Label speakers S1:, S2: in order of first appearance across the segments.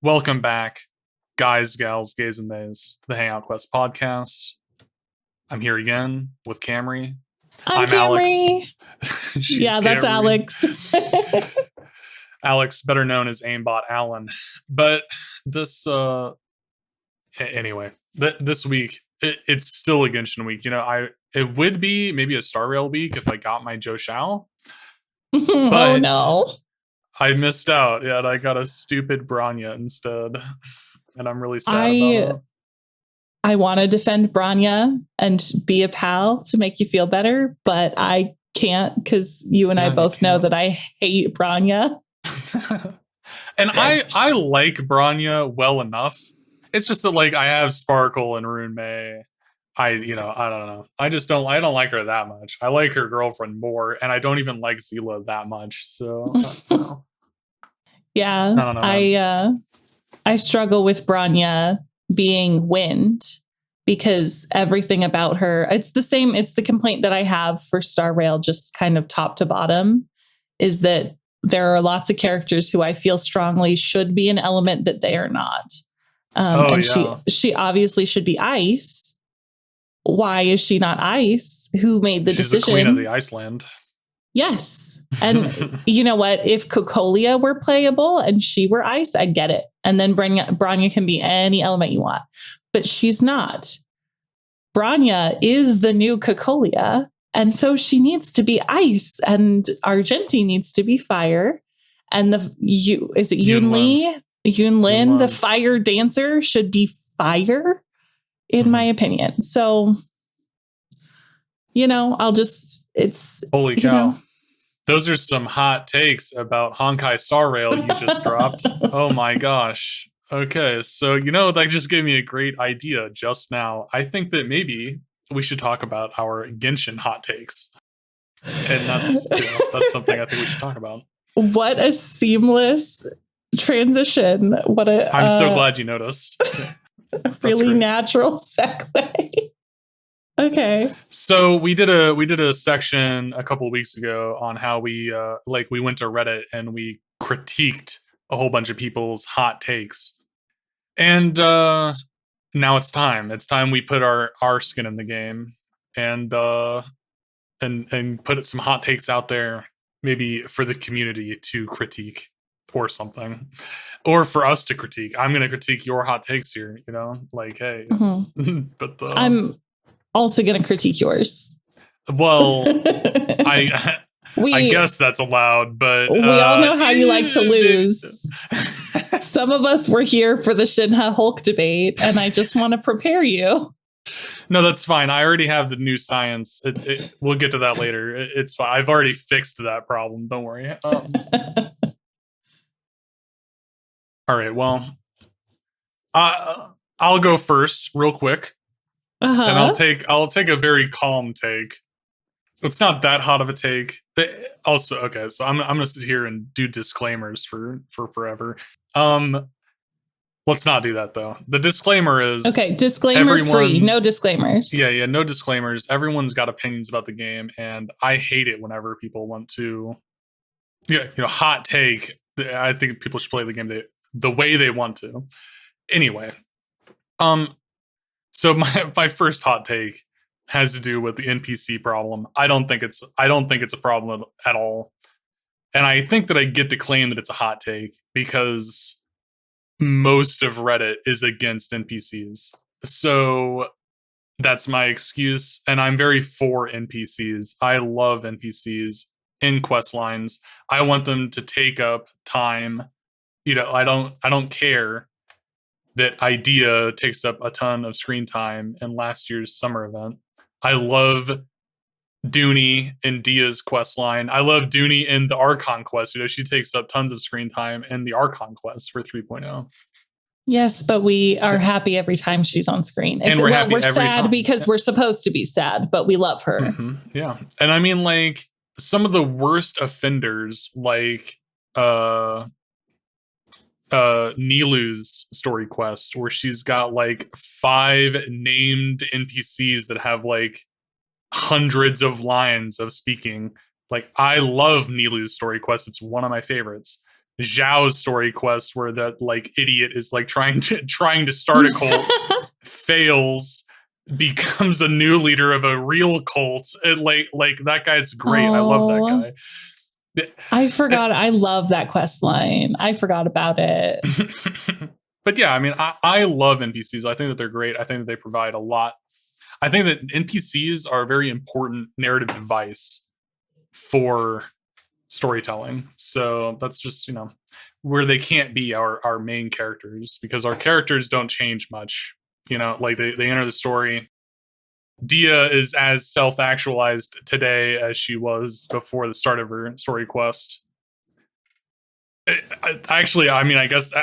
S1: Welcome back, guys, gals, gays, and theys, to the Hangout Quest podcast. I'm here again with Camry.
S2: I'm
S1: Camry.
S2: Alex. Yeah, that's Alex.
S1: Alex, better known as Aimbot Allen. But this, anyway, this week, it's still a Genshin week. You know, it would be maybe a Star Rail week if I got my Joe Shao.
S2: Oh, no.
S1: I missed out. Yeah, I got a stupid Bronya instead. And I'm really sad about it.
S2: I want to defend Bronya and be a pal to make you feel better, but I can't because you and I both know that I hate Bronya.
S1: And I like Bronya well enough. It's just that like I have Sparkle and Rune May. I don't know. I don't like her that much. I like her girlfriend more, and I don't even like Zila that much. So
S2: yeah, I don't know. I struggle with Bronya being Wind because everything about her, it's the complaint that I have for Star Rail, just kind of top to bottom, is that there are lots of characters who I feel strongly should be an element that they are not. She obviously should be Ice. Why is she not Ice? Who made the decision?
S1: She's the queen of the Iceland.
S2: Yes. And you know what? If Cocolia were playable and she were Ice, I'd get it. And then Bronya can be any element you want. But she's not. Bronya is the new Cocolia. And so she needs to be Ice. And Argenti needs to be Fire. And Yunlin, the Fire Dancer, should be Fire, in my opinion. So,
S1: holy cow. Those are some hot takes about Honkai Star Rail you just dropped. Oh my gosh. Okay, so that just gave me a great idea just now. I think that maybe we should talk about our Genshin hot takes. And that's something I think we should talk about.
S2: What a seamless transition.
S1: I'm so glad you noticed.
S2: Really natural segue. Okay.
S1: So we did a section a couple of weeks ago on how we went to Reddit and we critiqued a whole bunch of people's hot takes. And now it's time. It's time we put our skin in the game and put some hot takes out there, maybe for the community to critique or something. Or for us to critique. I'm going to critique your hot takes here, hey. But
S2: I'm also going to critique yours.
S1: Well, I guess that's allowed, but
S2: we all know how you like to lose. Some of us were here for the Shinha Hulk debate, and I just want to prepare you.
S1: No, that's fine. I already have the new science. We'll get to that later. It's fine. I've already fixed that problem. Don't worry. All right. Well, I'll go first, real quick. And I'll take a very calm take. It's not that hot of a take. Also, okay, so I'm gonna sit here and do disclaimers for forever. Let's not do that though. The disclaimer is
S2: disclaimer free, no disclaimers.
S1: Yeah, no disclaimers. Everyone's got opinions about the game, and I hate it whenever people want to, hot take. I think people should play the game the way they want to. Anyway, so my first hot take has to do with the NPC problem. I don't think it's a problem at all. And I think that I get to claim that it's a hot take because most of Reddit is against NPCs. So that's my excuse. And I'm very for NPCs. I love NPCs in quest lines. I want them to take up time. I don't care that Idea takes up a ton of screen time in last year's summer event. I love Dooney in Dia's quest line. I love Dooney in the Archon quest. She takes up tons of screen time in the Archon quest for 3.0.
S2: Yes, but we are happy every time she's on screen.
S1: And we're sad
S2: because we're supposed to be sad, but we love her.
S1: Mm-hmm. Yeah. And I mean, like, some of the worst offenders, like Nilu's story quest, where she's got like 5 named NPCs that have like hundreds of lines of speaking. Like, I love Nilu's story quest. It's one of my favorites. Zhao's story quest where that like idiot is like trying to start a cult, fails, becomes a new leader of a real cult. And like that guy's great. I love that guy.
S2: I forgot. I love that quest line. I forgot about it.
S1: But yeah, I mean, I love NPCs. I think that they're great. I think that they provide a lot. I think that NPCs are a very important narrative device for storytelling. So that's just, you know, where they can't be our main characters, because our characters don't change much. You know, like they enter the story. Dia is as self-actualized today as she was before the start of her story quest. Actually, I mean, I guess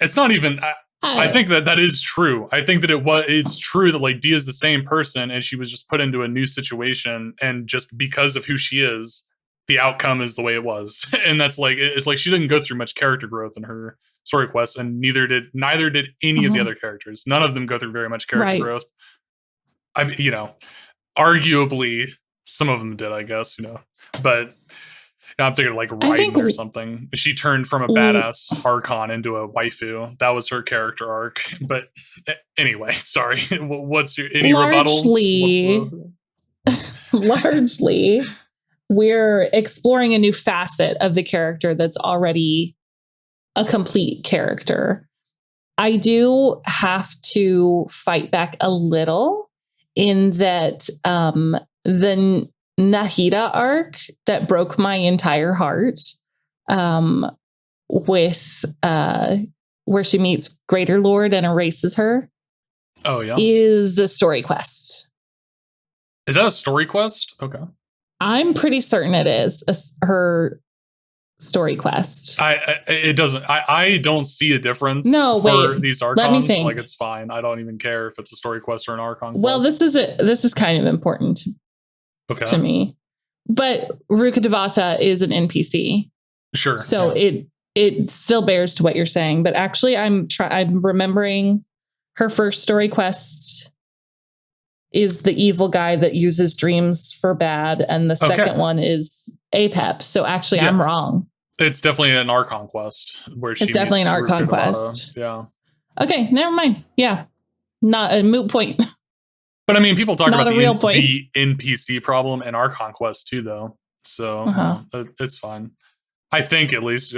S1: it's not even. I think that is true. I think that it's true that like Dia is the same person, and she was just put into a new situation, and just because of who she is, the outcome is the way it was. And that's like, it's like she didn't go through much character growth in her story quest, and neither did any of the other characters. None of them go through very much character growth. I mean, you know, arguably some of them did, I guess, you know, but I'm thinking like Raiden or something. She turned from a badass Archon into a waifu. That was her character arc. But anyway, sorry. What's your any rebuttals?
S2: Largely, we're exploring a new facet of the character that's already a complete character. I do have to fight back a little in that the Nahida arc that broke my entire heart with where she meets Greater Lord and erases her.
S1: Oh, yeah.
S2: Is a story quest.
S1: Is that a story quest? Okay.
S2: I'm pretty certain it is her story quest.
S1: It doesn't. I don't see a difference. These archons.
S2: Let me think.
S1: Like, it's fine. I don't even care if it's a story quest or an archon quest.
S2: Well, this is kind of important to me. But Ruka Devata is an NPC.
S1: Sure.
S2: So it still bears to what you're saying. But actually, I'm remembering her first story quest is the evil guy that uses dreams for bad, and the second one is Apep. So actually, I'm wrong. It's
S1: definitely an Archon quest where
S2: it's definitely an Archon quest.
S1: Yeah.
S2: Okay, never mind. Yeah, not a moot point.
S1: But I mean, people talk about the NPC problem in Archon quest too, though. So it's fine. I think at least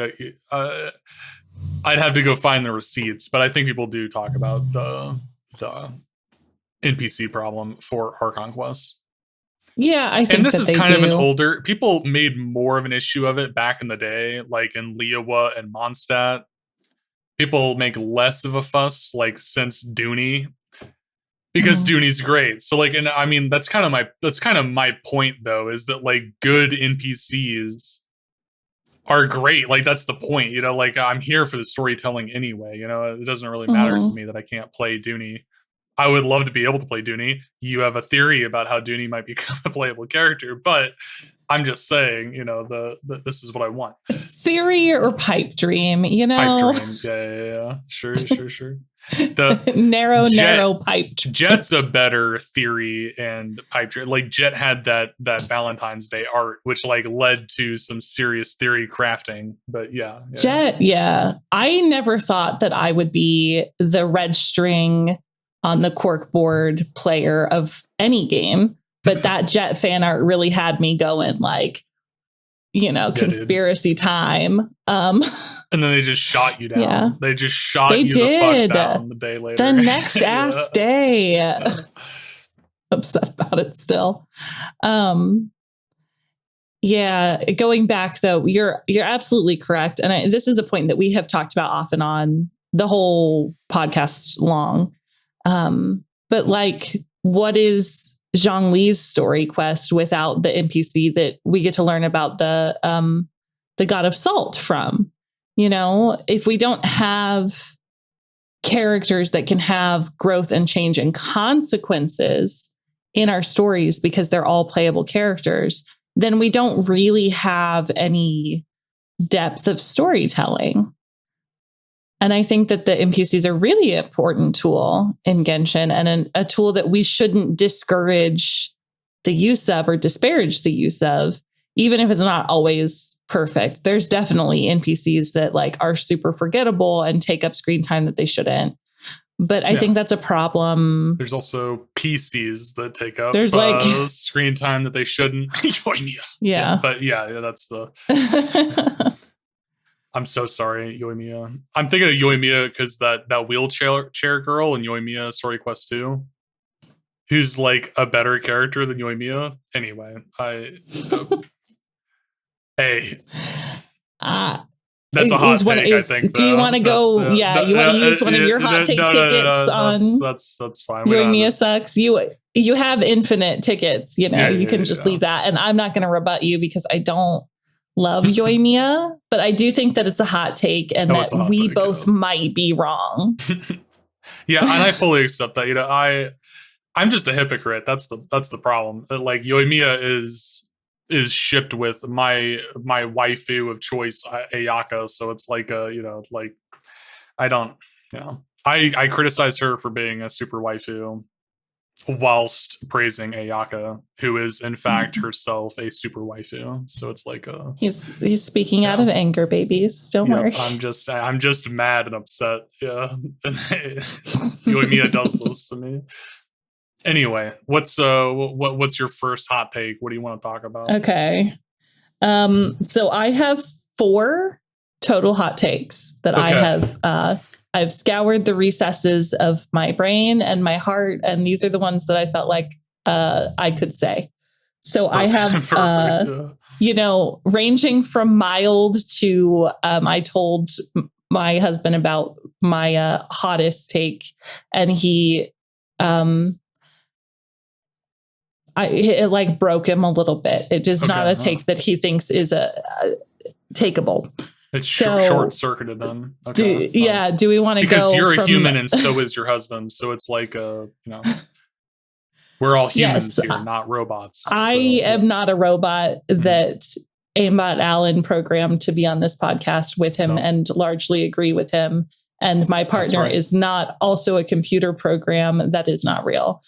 S1: I'd have to go find the receipts, but I think people do talk about the NPC problem for Archon Quest.
S2: Yeah, I think
S1: and this is kind of an older. People made more of an issue of it back in the day, like in Liyue and Mondstadt. People make less of a fuss, like since Dooney, because Dooney's great. So like, and I mean, that's kind of my point though, is that like good NPCs are great. Like that's the point, you know. Like I'm here for the storytelling anyway. You know, it doesn't really matter to me that I can't play Dooney. I would love to be able to play Dooney. You have a theory about how Dooney might become a playable character, but I'm just saying, you know, this is what I want.
S2: Theory or pipe dream, you know?
S1: Pipe dream, yeah. Sure. The
S2: narrow pipe dream.
S1: Jet's a better theory and pipe dream. Like Jet had that Valentine's Day art, which like led to some serious theory crafting. But yeah.
S2: Jet, yeah. I never thought that I would be the red string on the corkboard player of any game, but that Jet fan art really had me going like, you know, conspiracy time. And
S1: then they just shot you down. Yeah. They just shot you the fuck down the day later.
S2: The next ass day. Upset about it still. Yeah, going back though, you're absolutely correct. And this is a point that we have talked about off and on the whole podcast long. But like, what is Zhongli's story quest without the NPC that we get to learn about the God of Salt from? You know, if we don't have characters that can have growth and change and consequences in our stories because they're all playable characters, then we don't really have any depth of storytelling. And I think that the NPCs are really an important tool in Genshin, and a tool that we shouldn't discourage the use of or disparage the use of, even if it's not always perfect, there's definitely NPCs that like are super forgettable and take up screen time that they shouldn't. But I think that's a problem.
S1: There's also PCs that take up
S2: there's like
S1: screen time that they shouldn't.
S2: Yeah.
S1: But that's the... I'm so sorry, Yoimiya. I'm thinking of Yoimiya because that wheelchair girl in Yoimiya Story Quest 2, who's like a better character than Yoimiya. Anyway, hey. That's a hot take, I think.
S2: Do you want to go? You want to use one of your hot take tickets on?
S1: That's fine.
S2: Yoimiya sucks. You have infinite tickets. You can just leave that, and I'm not going to rebut you because I don't love Yoimiya, but I do think that it's a hot take, and that we both might be wrong.
S1: Yeah, and I fully accept that. I'm just a hypocrite. That's the problem. Like Yoimiya is shipped with my waifu of choice, Ayaka. So it's like I don't, I criticize her for being a super waifu whilst praising Ayaka, who is in fact herself a super waifu. So it's like
S2: he's speaking out of anger, babies. Don't worry.
S1: I'm just mad and upset. Yeah, Yoimiya does this to me. Anyway, what's your first hot take? What do you want to talk about?
S2: Okay. So I have 4 total hot takes that I have I've scoured the recesses of my brain and my heart, and these are the ones that I felt like I could say. So I have ranging from mild to I told my husband about my hottest take, and he it like broke him a little bit. It is not a take that he thinks is a takeable.
S1: It's short-circuited then. Okay,
S2: do we want to go?
S1: Because you're a human and so is your husband. So it's like we're all humans here, not robots.
S2: I am not a robot that Aimbot Allen programmed to be on this podcast with him and largely agree with him. And my partner is not also a computer program that is not real.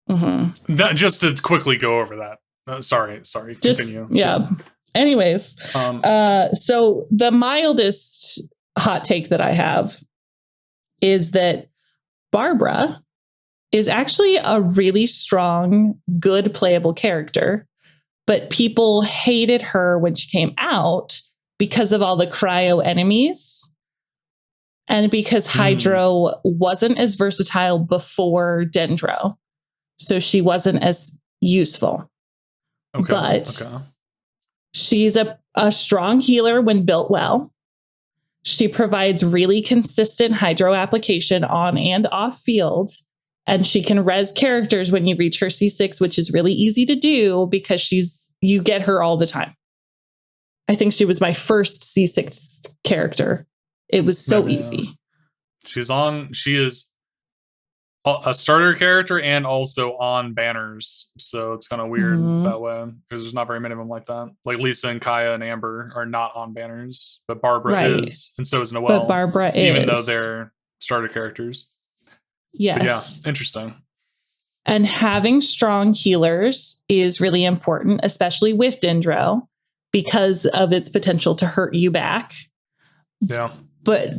S1: That, just to quickly go over that. Sorry. Continue.
S2: Yeah. Anyways, so the mildest hot take that I have is that Barbara is actually a really strong, good playable character, but people hated her when she came out because of all the cryo enemies. And because Hydro wasn't as versatile before Dendro. So she wasn't as useful. But she's a strong healer when built well. She provides really consistent Hydro application on and off field. And she can res characters when you reach her C6, which is really easy to do because you get her all the time. I think she was my first C6 character. It was so easy.
S1: She is a starter character and also on banners, so it's kind of weird that way because there's not very many of them like that. Like Lisa and Kaya and Amber are not on banners, but Barbara is, and so is Noelle.
S2: But Barbara
S1: even though they're starter characters.
S2: Yes,
S1: but yeah, interesting.
S2: And having strong healers is really important, especially with Dendro, because of its potential to hurt you back.
S1: Yeah,
S2: but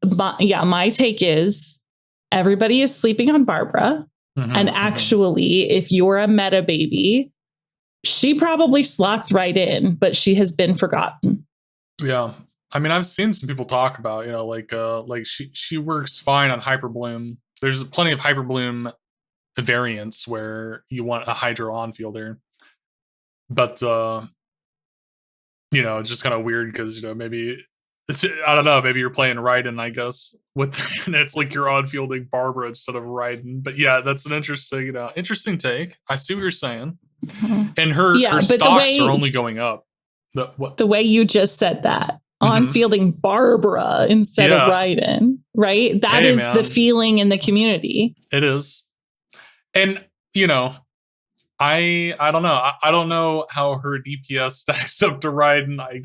S2: my take is, everybody is sleeping on Barbara. And actually, if you're a meta baby, she probably slots right in, but she has been forgotten.
S1: Yeah. I mean, I've seen some people talk about, like she works fine on Hyperbloom. There's plenty of Hyperbloom variants where you want a Hydro on-fielder. But, it's just kind of weird because, maybe... I don't know. Maybe you're playing Raiden, I guess. And it's like you're on fielding Barbara instead of Raiden. But yeah, that's an interesting take. I see what you're saying. And her stocks are only going up.
S2: The way you just said that, on fielding Barbara instead of Raiden, right? That is the feeling in the community.
S1: It is. And I don't know. I don't know how her DPS stacks up to Raiden, I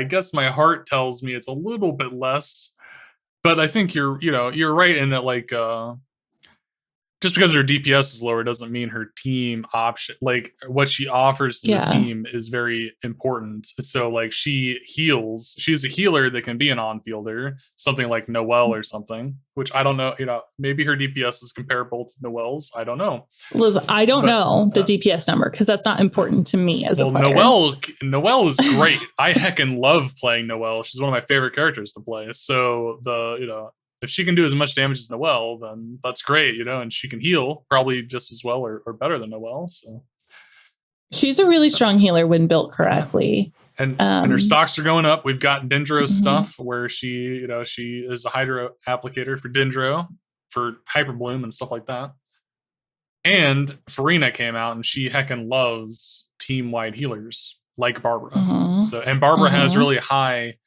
S1: guess my heart tells me it's a little bit less. But I think you're right in that, like, just because her DPS is lower doesn't mean her team option, like what she offers to the team, is very important. So like she heals. She's a healer that can be an on-fielder, something like Noelle or something, which I don't know. Maybe her DPS is comparable to Noelle's. I don't know.
S2: Liz, I don't know the DPS number because that's not important to me as a player.
S1: Noelle is great. I heckin' love playing Noelle. She's one of my favorite characters to play. So if she can do as much damage as Noelle, then that's great, and she can heal probably just as well or better than Noelle. So
S2: she's a really strong healer when built correctly.
S1: And her stocks are going up. We've got Dendro stuff where she is a hydro applicator for Dendro, for Hyper Bloom and stuff like that. And Farina came out and she heckin' loves team-wide healers like Barbara. So, and Barbara has really high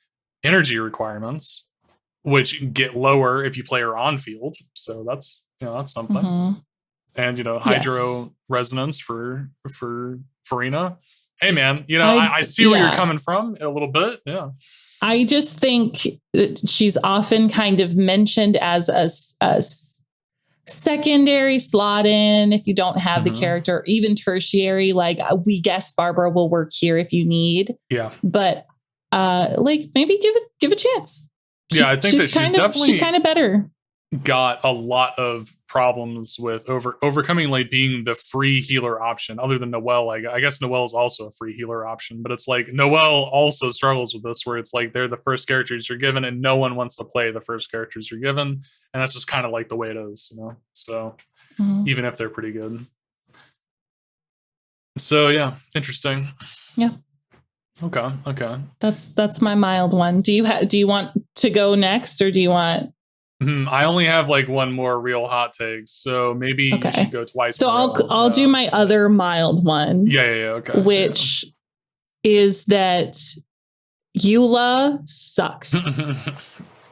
S1: energy requirements, which get lower if you play her on field. So that's something. And hydro resonance for Farina. Hey man, I see where you're coming from a little bit. Yeah.
S2: I just think she's often kind of mentioned as a secondary slot in if you don't have the character, even tertiary, like we guess Barbara will work here if you need.
S1: Yeah.
S2: But maybe give a chance.
S1: Yeah, I think that she's
S2: kind of better.
S1: Got a lot of problems with overcoming like being the free healer option, other than Noelle. I guess Noelle is also a free healer option, but it's like Noelle also struggles with this, where it's like they're the first characters you're given, and no one wants to play the first characters you're given, and that's just kind of like the way it is, So even if they're pretty good, so yeah, interesting.
S2: Yeah.
S1: Okay.
S2: That's my mild one. Do you want to go next, or do you want?
S1: I only have like one more real hot take, so maybe you should go twice.
S2: So I'll do my other mild one.
S1: Yeah. Okay.
S2: Which is that Eula sucks.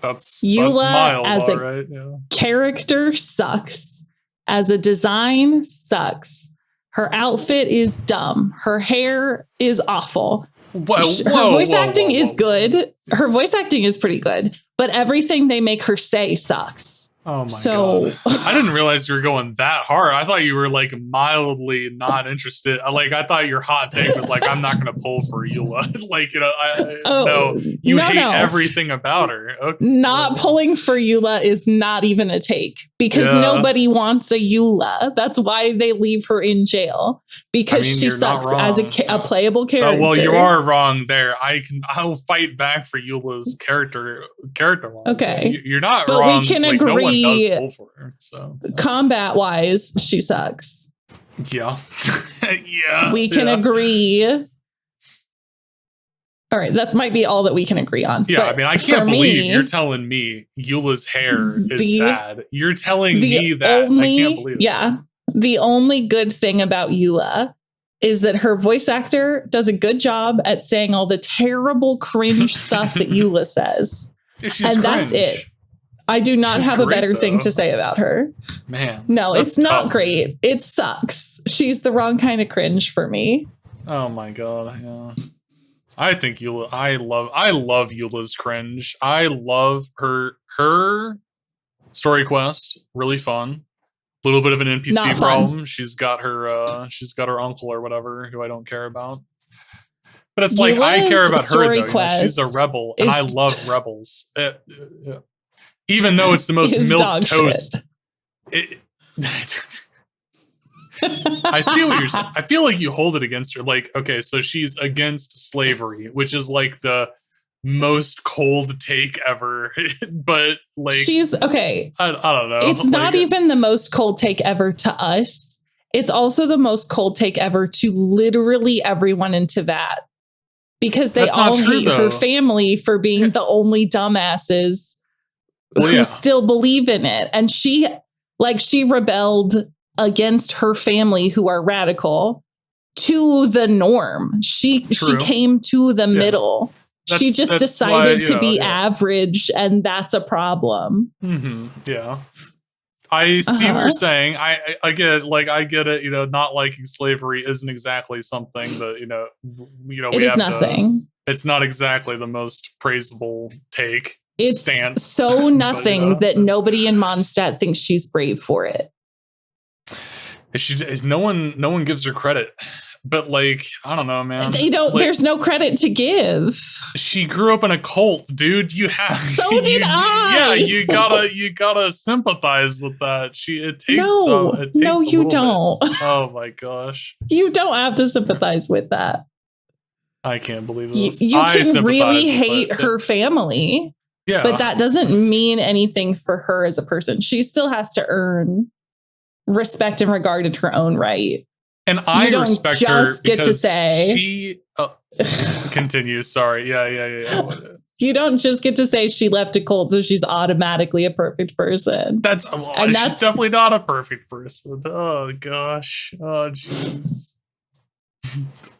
S1: that's
S2: Eula
S1: mild,
S2: as a
S1: right?
S2: character sucks. As a design sucks. Her outfit is dumb. Her hair is awful. Her voice acting is good. Her voice acting is pretty good, but everything they make her say sucks.
S1: Oh my god! I didn't realize you were going that hard. I thought you were like mildly not interested. I thought your hot take was like, I'm not going to pull for Eula. You hate everything about her. Okay.
S2: Not pulling for Eula is not even a take, because nobody wants a Eula. That's why they leave her in jail, because she sucks as a playable character.
S1: Oh, well, you are wrong there. I'll fight back for Eula's character.
S2: Okay,
S1: you're not
S2: but
S1: wrong.
S2: We can
S1: agree.
S2: No one does
S1: pull for her, so
S2: combat wise, she sucks.
S1: Yeah.
S2: We can agree. All right, that might be all that we can agree on.
S1: Yeah, I mean, I can't believe you're telling me Eula's hair is bad. You're telling me that. I can't believe it.
S2: Yeah, the only good thing about Eula is that her voice actor does a good job at saying all the terrible cringe stuff that Eula says. And that's it. I do not have a better thing to say about her.
S1: Man.
S2: No, it's not great. It sucks. She's the wrong kind of cringe for me.
S1: Oh my god, yeah. I think Eula, I love Eula's cringe. I love her story quest, really fun. A little bit of an NPC problem. She's got her uncle or whatever who I don't care about. But it's like, I care about her though. She's a rebel, and I love rebels. Even though it's the most milk toast. I see what you're saying. I feel like you hold it against her. Like, okay, so she's against slavery, which is like the most cold take ever. But like,
S2: she's okay.
S1: I don't know.
S2: It's not even the most cold take ever to us. It's also the most cold take ever to literally everyone in Teyvat, because they all hate her family for being the only dumbasses who still believe in it. And she rebelled against her family, who are radical, to the norm. She came to the middle. She just decided to be average, and that's a problem.
S1: Mm-hmm. Yeah. I see what you're saying. I get it. I get it. Not liking slavery isn't exactly something that,
S2: it is nothing.
S1: It's not exactly the most praisable take.
S2: It's
S1: stance.
S2: So nothing that nobody in Mondstadt thinks she's brave for it.
S1: No one gives her credit. But like, I don't know, man.
S2: They don't.
S1: Like,
S2: there's no credit to give.
S1: she grew up in a cult, dude. You have.
S2: So did I.
S1: Yeah, you gotta sympathize with that. It takes.
S2: No, you don't.
S1: Bit. Oh my gosh.
S2: You don't have to sympathize with that.
S1: I can't believe this.
S2: You can really hate her family.
S1: Yeah,
S2: but that doesn't mean anything for her as a person. She still has to earn respect and regard in her own right.
S1: And I respect her
S2: just get to say
S1: she continue. Sorry. Yeah.
S2: You don't just get to say she left a cult, so she's automatically a perfect person.
S1: She's definitely not a perfect person. Oh gosh. Oh jeez.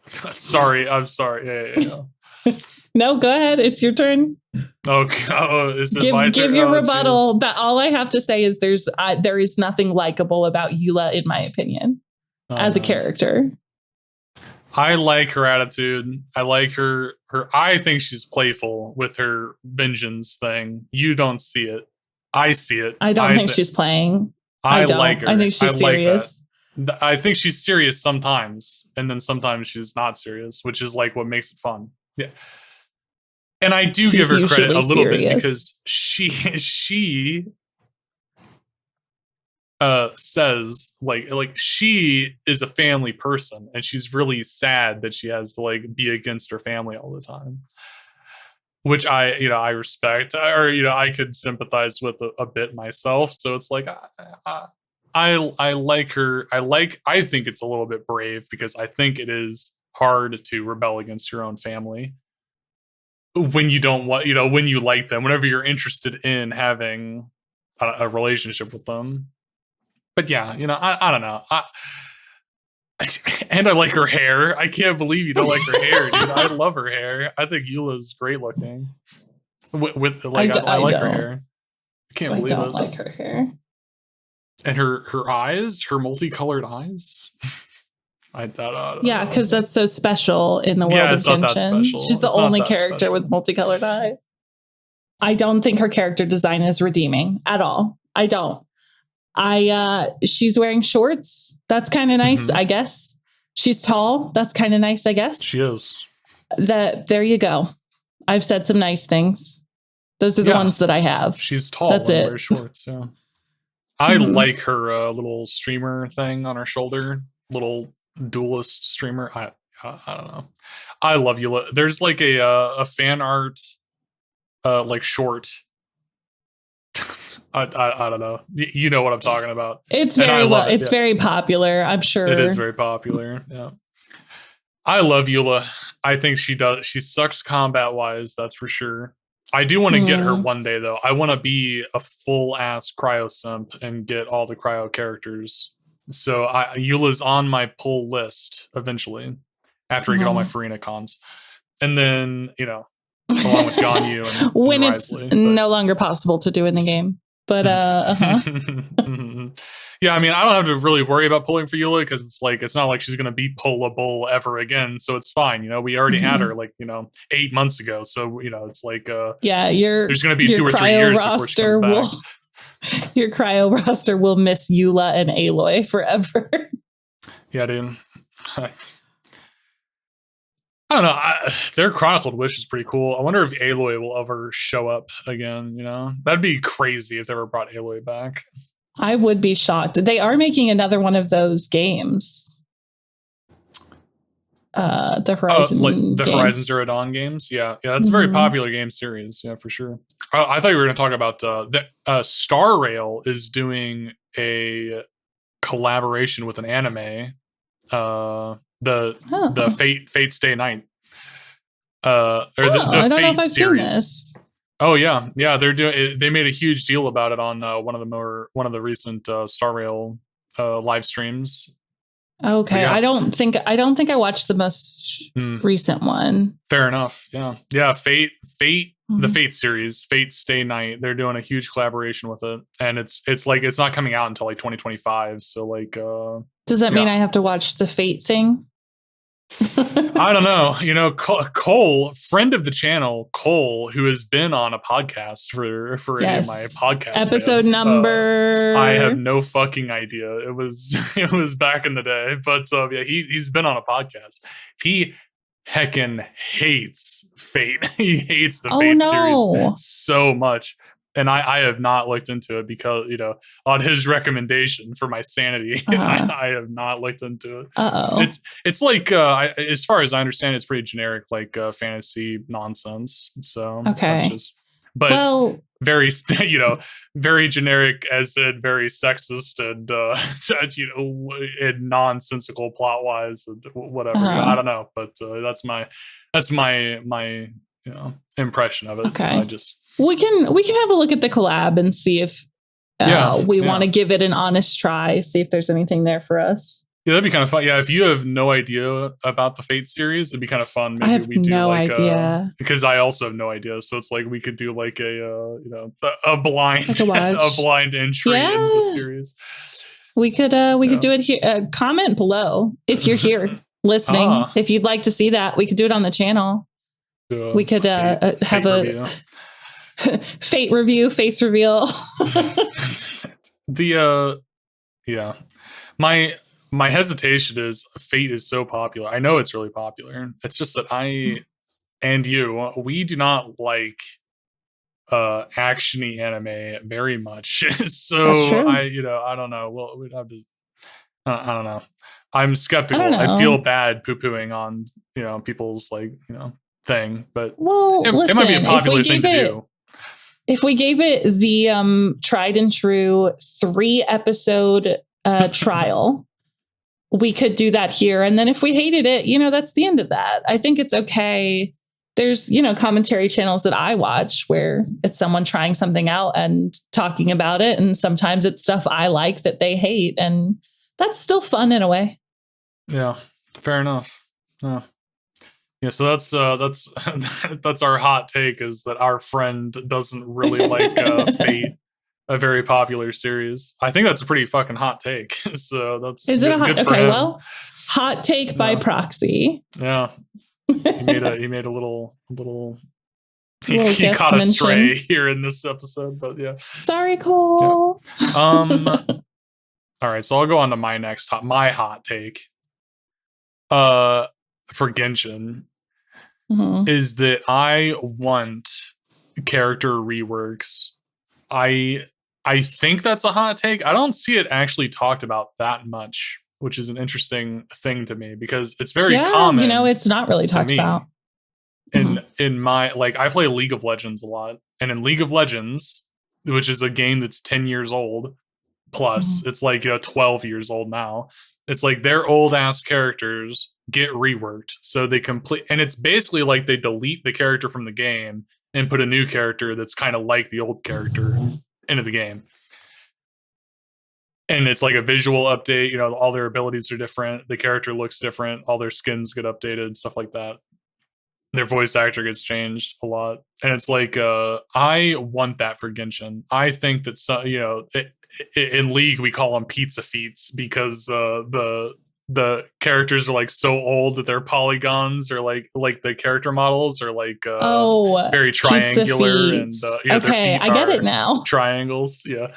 S1: Sorry. I'm sorry. Yeah.
S2: No, go ahead. It's your turn.
S1: Okay. Is it my turn?
S2: Give your rebuttal. But all I have to say is there is nothing likable about Eula, in my opinion, as a character.
S1: I like her attitude. I like her. I think she's playful with her vengeance thing. You don't see it. I see it.
S2: I don't think she's playing.
S1: I like her.
S2: I think she's serious.
S1: I think she's serious sometimes, and then sometimes she's not serious, which is like what makes it fun. Yeah. And I do give her credit a little bit because she says like she is a family person and she's really sad that she has to like be against her family all the time, which I respect, or I could sympathize with a bit myself. So it's like I like her. I think it's a little bit brave because I think it is hard to rebel against your own family when you don't want, when you like them, whenever you're interested in having a relationship with them. But yeah, I don't know. And I like her hair. I can't believe you don't like her hair, dude. I love her hair. I think Eula's great looking. I like her hair. I can't believe it. I don't
S2: like her hair.
S1: And her eyes, her multicolored eyes. I don't
S2: yeah, because that's so special in the world of Genshin. She's the only character with multicolored eyes. I don't think her character design is redeeming at all. I don't. She's wearing shorts. That's kind of nice, I guess. She's tall. That's kind of nice, I guess.
S1: She is.
S2: There you go. I've said some nice things. Those are the ones that I have.
S1: She's tall. That's it. Wears shorts. Yeah. I like her little streamer thing on her shoulder. Little duelist streamer. I don't know. I love you. There's like a fan art like short. I don't know. You know what I'm talking about.
S2: It's very popular. I'm sure
S1: it is very popular. Yeah. I love Eula. I think she sucks combat wise. That's for sure. I do want to get her one day though. I want to be a full ass cryo simp and get all the cryo characters. So Eula's on my pull list eventually after I get all my Farina cons. And then, along with Ganyu and
S2: when
S1: and
S2: it's
S1: Wriothesley,
S2: no longer possible to do in the game. But
S1: yeah, I mean, I don't have to really worry about pulling for Eula because it's not like she's gonna be pullable ever again, so it's fine. We already had her 8 months ago, so it's like
S2: there's
S1: gonna be 2 or 3 years before she comes back.
S2: Your cryo roster will miss Eula and Aloy forever.
S1: Yeah, dude. I don't know. Their Chronicled Wish is pretty cool. I wonder if Aloy will ever show up again. That'd be crazy if they ever brought Aloy back.
S2: I would be shocked. They are making another one of those games. The Horizon
S1: the Horizon Zero Dawn games. Yeah, that's a very popular game series. Yeah, for sure. I thought you were going to talk about Star Rail is doing a collaboration with an anime. The Fate Stay Night. Or the Fate series. Oh yeah, they made a huge deal about it on one of the recent Star Rail live streams.
S2: Okay, I don't think I watched the most recent one.
S1: Fair enough. Yeah. Fate, the Fate series, Fate Stay Night. They're doing a huge collaboration with it, and it's not coming out until 2025. So
S2: does that mean I have to watch the Fate thing?
S1: I don't know. You know, Cole, friend of the channel, Cole, who has been on a podcast for any of my podcast
S2: episode
S1: fans,
S2: number.
S1: I have no fucking idea. It was back in the day, but yeah, he's been on a podcast. He heckin' hates Fate. He hates the Fate series so much. And I have not looked into it because, you know, on his recommendation for my sanity, I have not looked into it. It's like, as far as I understand, it's pretty generic, like fantasy nonsense. So that's just, but very, you know, very generic, as in very sexist and, you know, and nonsensical plot wise and whatever. You know, I don't know, but that's my you know, impression of it.
S2: Okay. We can have a look at the collab and see if we want to give it an honest try, see if there's anything there for us.
S1: Yeah, that'd be kind of fun. Yeah, if you have no idea about the Fate series, it'd be kind of fun.
S2: Maybe I have no idea.
S1: Because I also have no idea. So it's like we could do like a you know, a blind a blind entry in the series.
S2: We could do it here. Comment below if you're here listening. If you'd like to see that, we could do it on the channel. We could have a Fate review, Fate's reveal.
S1: Yeah. My hesitation is Fate is so popular. I know it's really popular. It's just that we do not like actiony anime very much. So I don't know. Well, we'd have to. I don't know. I'm skeptical. I feel bad poo-pooing on, you know, people's like, you know, thing, but it might be a popular thing to do.
S2: If we gave it the tried and true 3-episode trial, we could do that here. And then if we hated it, you know, that's the end of that. I think it's okay. There's, you know, commentary channels that I watch where it's someone trying something out and talking about it. And sometimes it's stuff I like that they hate. And that's still fun in a way.
S1: Yeah, fair enough. Yeah, so that's our hot take, is that our friend doesn't really like Fate, a very popular series. I think that's a pretty fucking hot take. So that's
S2: it a hot? Okay, well, hot take by proxy.
S1: Yeah, he made a little. He caught a stray here in this episode, but yeah.
S2: Sorry, Cole.
S1: Yeah. All right, so I'll go on to my next hot take. For Genshin, is that I want character reworks. I think that's a hot take. I don't see it actually talked about that much, which is an interesting thing to me because it's very common.
S2: You know, it's not really talked about.
S1: In my, like, I play League of Legends a lot, and in League of Legends, which is a game that's 10 years old plus, it's like, you know, 12 years old now. It's like their old ass characters get reworked, so they complete, and it's basically like they delete the character from the game and put a new character that's kind of like the old character into the game. And it's like a visual update, you know, all their abilities are different, the character looks different, all their skins get updated, stuff like that. Their voice actor gets changed a lot. And it's like, I want that for Genshin. I think that, you know, in League, we call them pizza feats because the characters are like so old that they're polygons, or like the character models are like very triangular, and
S2: okay, I get it now.
S1: Triangles, yeah.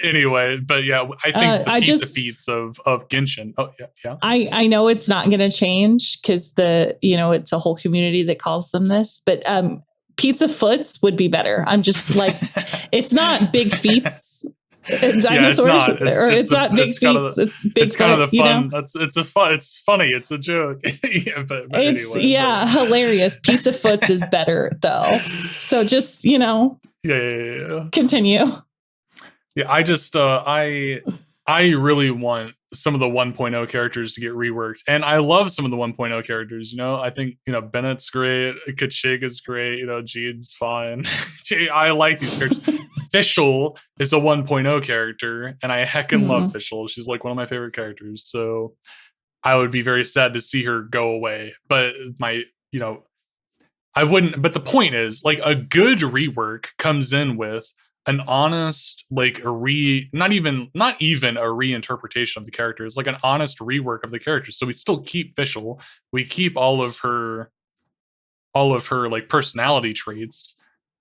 S1: Anyway, but yeah, I think the pizza feats of Genshin. Oh yeah.
S2: I know it's not going to change because it's a whole community that calls them this, but pizza foots would be better. I'm just like, it's not big feats. Dinosaurs, it's not big feats. It's big.
S1: It's kind of the fun. It's funny. It's a joke. but
S2: it's
S1: anyway,
S2: hilarious. Pizza foots is better though. So just
S1: Yeah.
S2: Continue.
S1: Yeah, I just I really want some of the 1.0 characters to get reworked, and I love some of the 1.0 characters. You know, I think Bennett's great, Kachig is great. You know, Jean's fine. I like these characters. Fischl is a 1.0 character, and I heckin' love Fischl. She's like one of my favorite characters. So I would be very sad to see her go away. But I wouldn't. But the point is, like, a good rework comes in with an honest, like not even a reinterpretation of the characters, like an honest rework of the characters. So we still keep Fischl, we keep all of her like personality traits.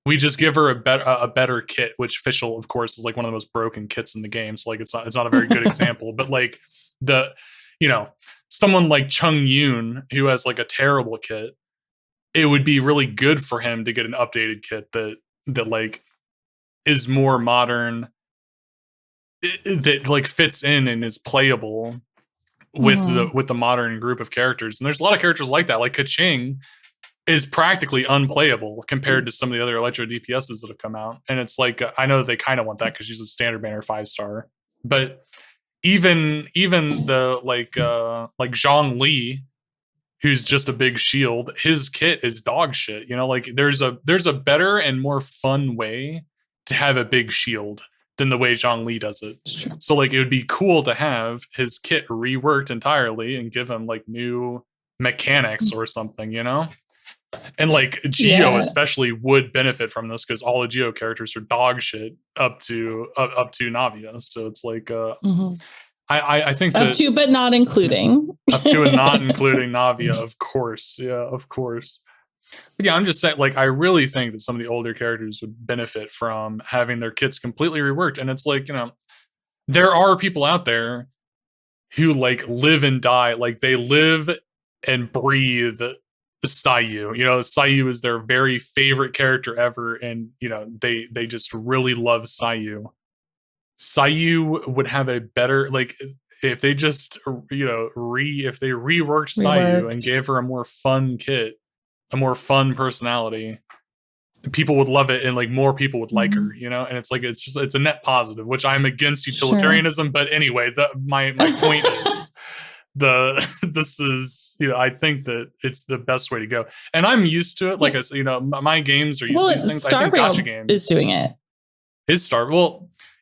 S1: We just give her a better kit, which Fischl, of course, is like one of the most broken kits in the game. So like it's not a very good example, but like someone like Chung Yoon who has like a terrible kit, it would be really good for him to get an updated kit that like is more modern, that like fits in and is playable with the modern group of characters. And there's a lot of characters like that. Like Kaching is practically unplayable compared to some of the other Electro DPSs that have come out. And it's like, I know they kind of want that because she's a standard banner 5-star, but even the like Zhang Li, who's just a big shield, his kit is dog shit. You know, like there's a better and more fun way to have a big shield than the way Zhang Li does it. So like it would be cool to have his kit reworked entirely and give him like new mechanics or something, you know? And like Geo especially would benefit from this because all the Geo characters are dog shit up to Navia. So it's like I think that
S2: up to but not including
S1: up to and not including Navia, of course. Yeah, of course. But yeah, I'm just saying, like, I really think that some of the older characters would benefit from having their kits completely reworked. And it's like, you know, there are people out there who like live and die, like they live and breathe Sayu. You know, Sayu is their very favorite character ever, and you know, they just really love Sayu. Sayu would have a better, like, if they just, you know, if they reworked Sayu and gave her a more fun kit, a more fun personality, people would love it, and like more people would like her, you know. And it's like it's a net positive, which I'm against utilitarianism, but anyway, my point is this is, you know, I think that it's the best way to go, and I'm used to it. Like I said, you know, my games are used to these things. I think Gacha games
S2: is doing it.
S1: Is Star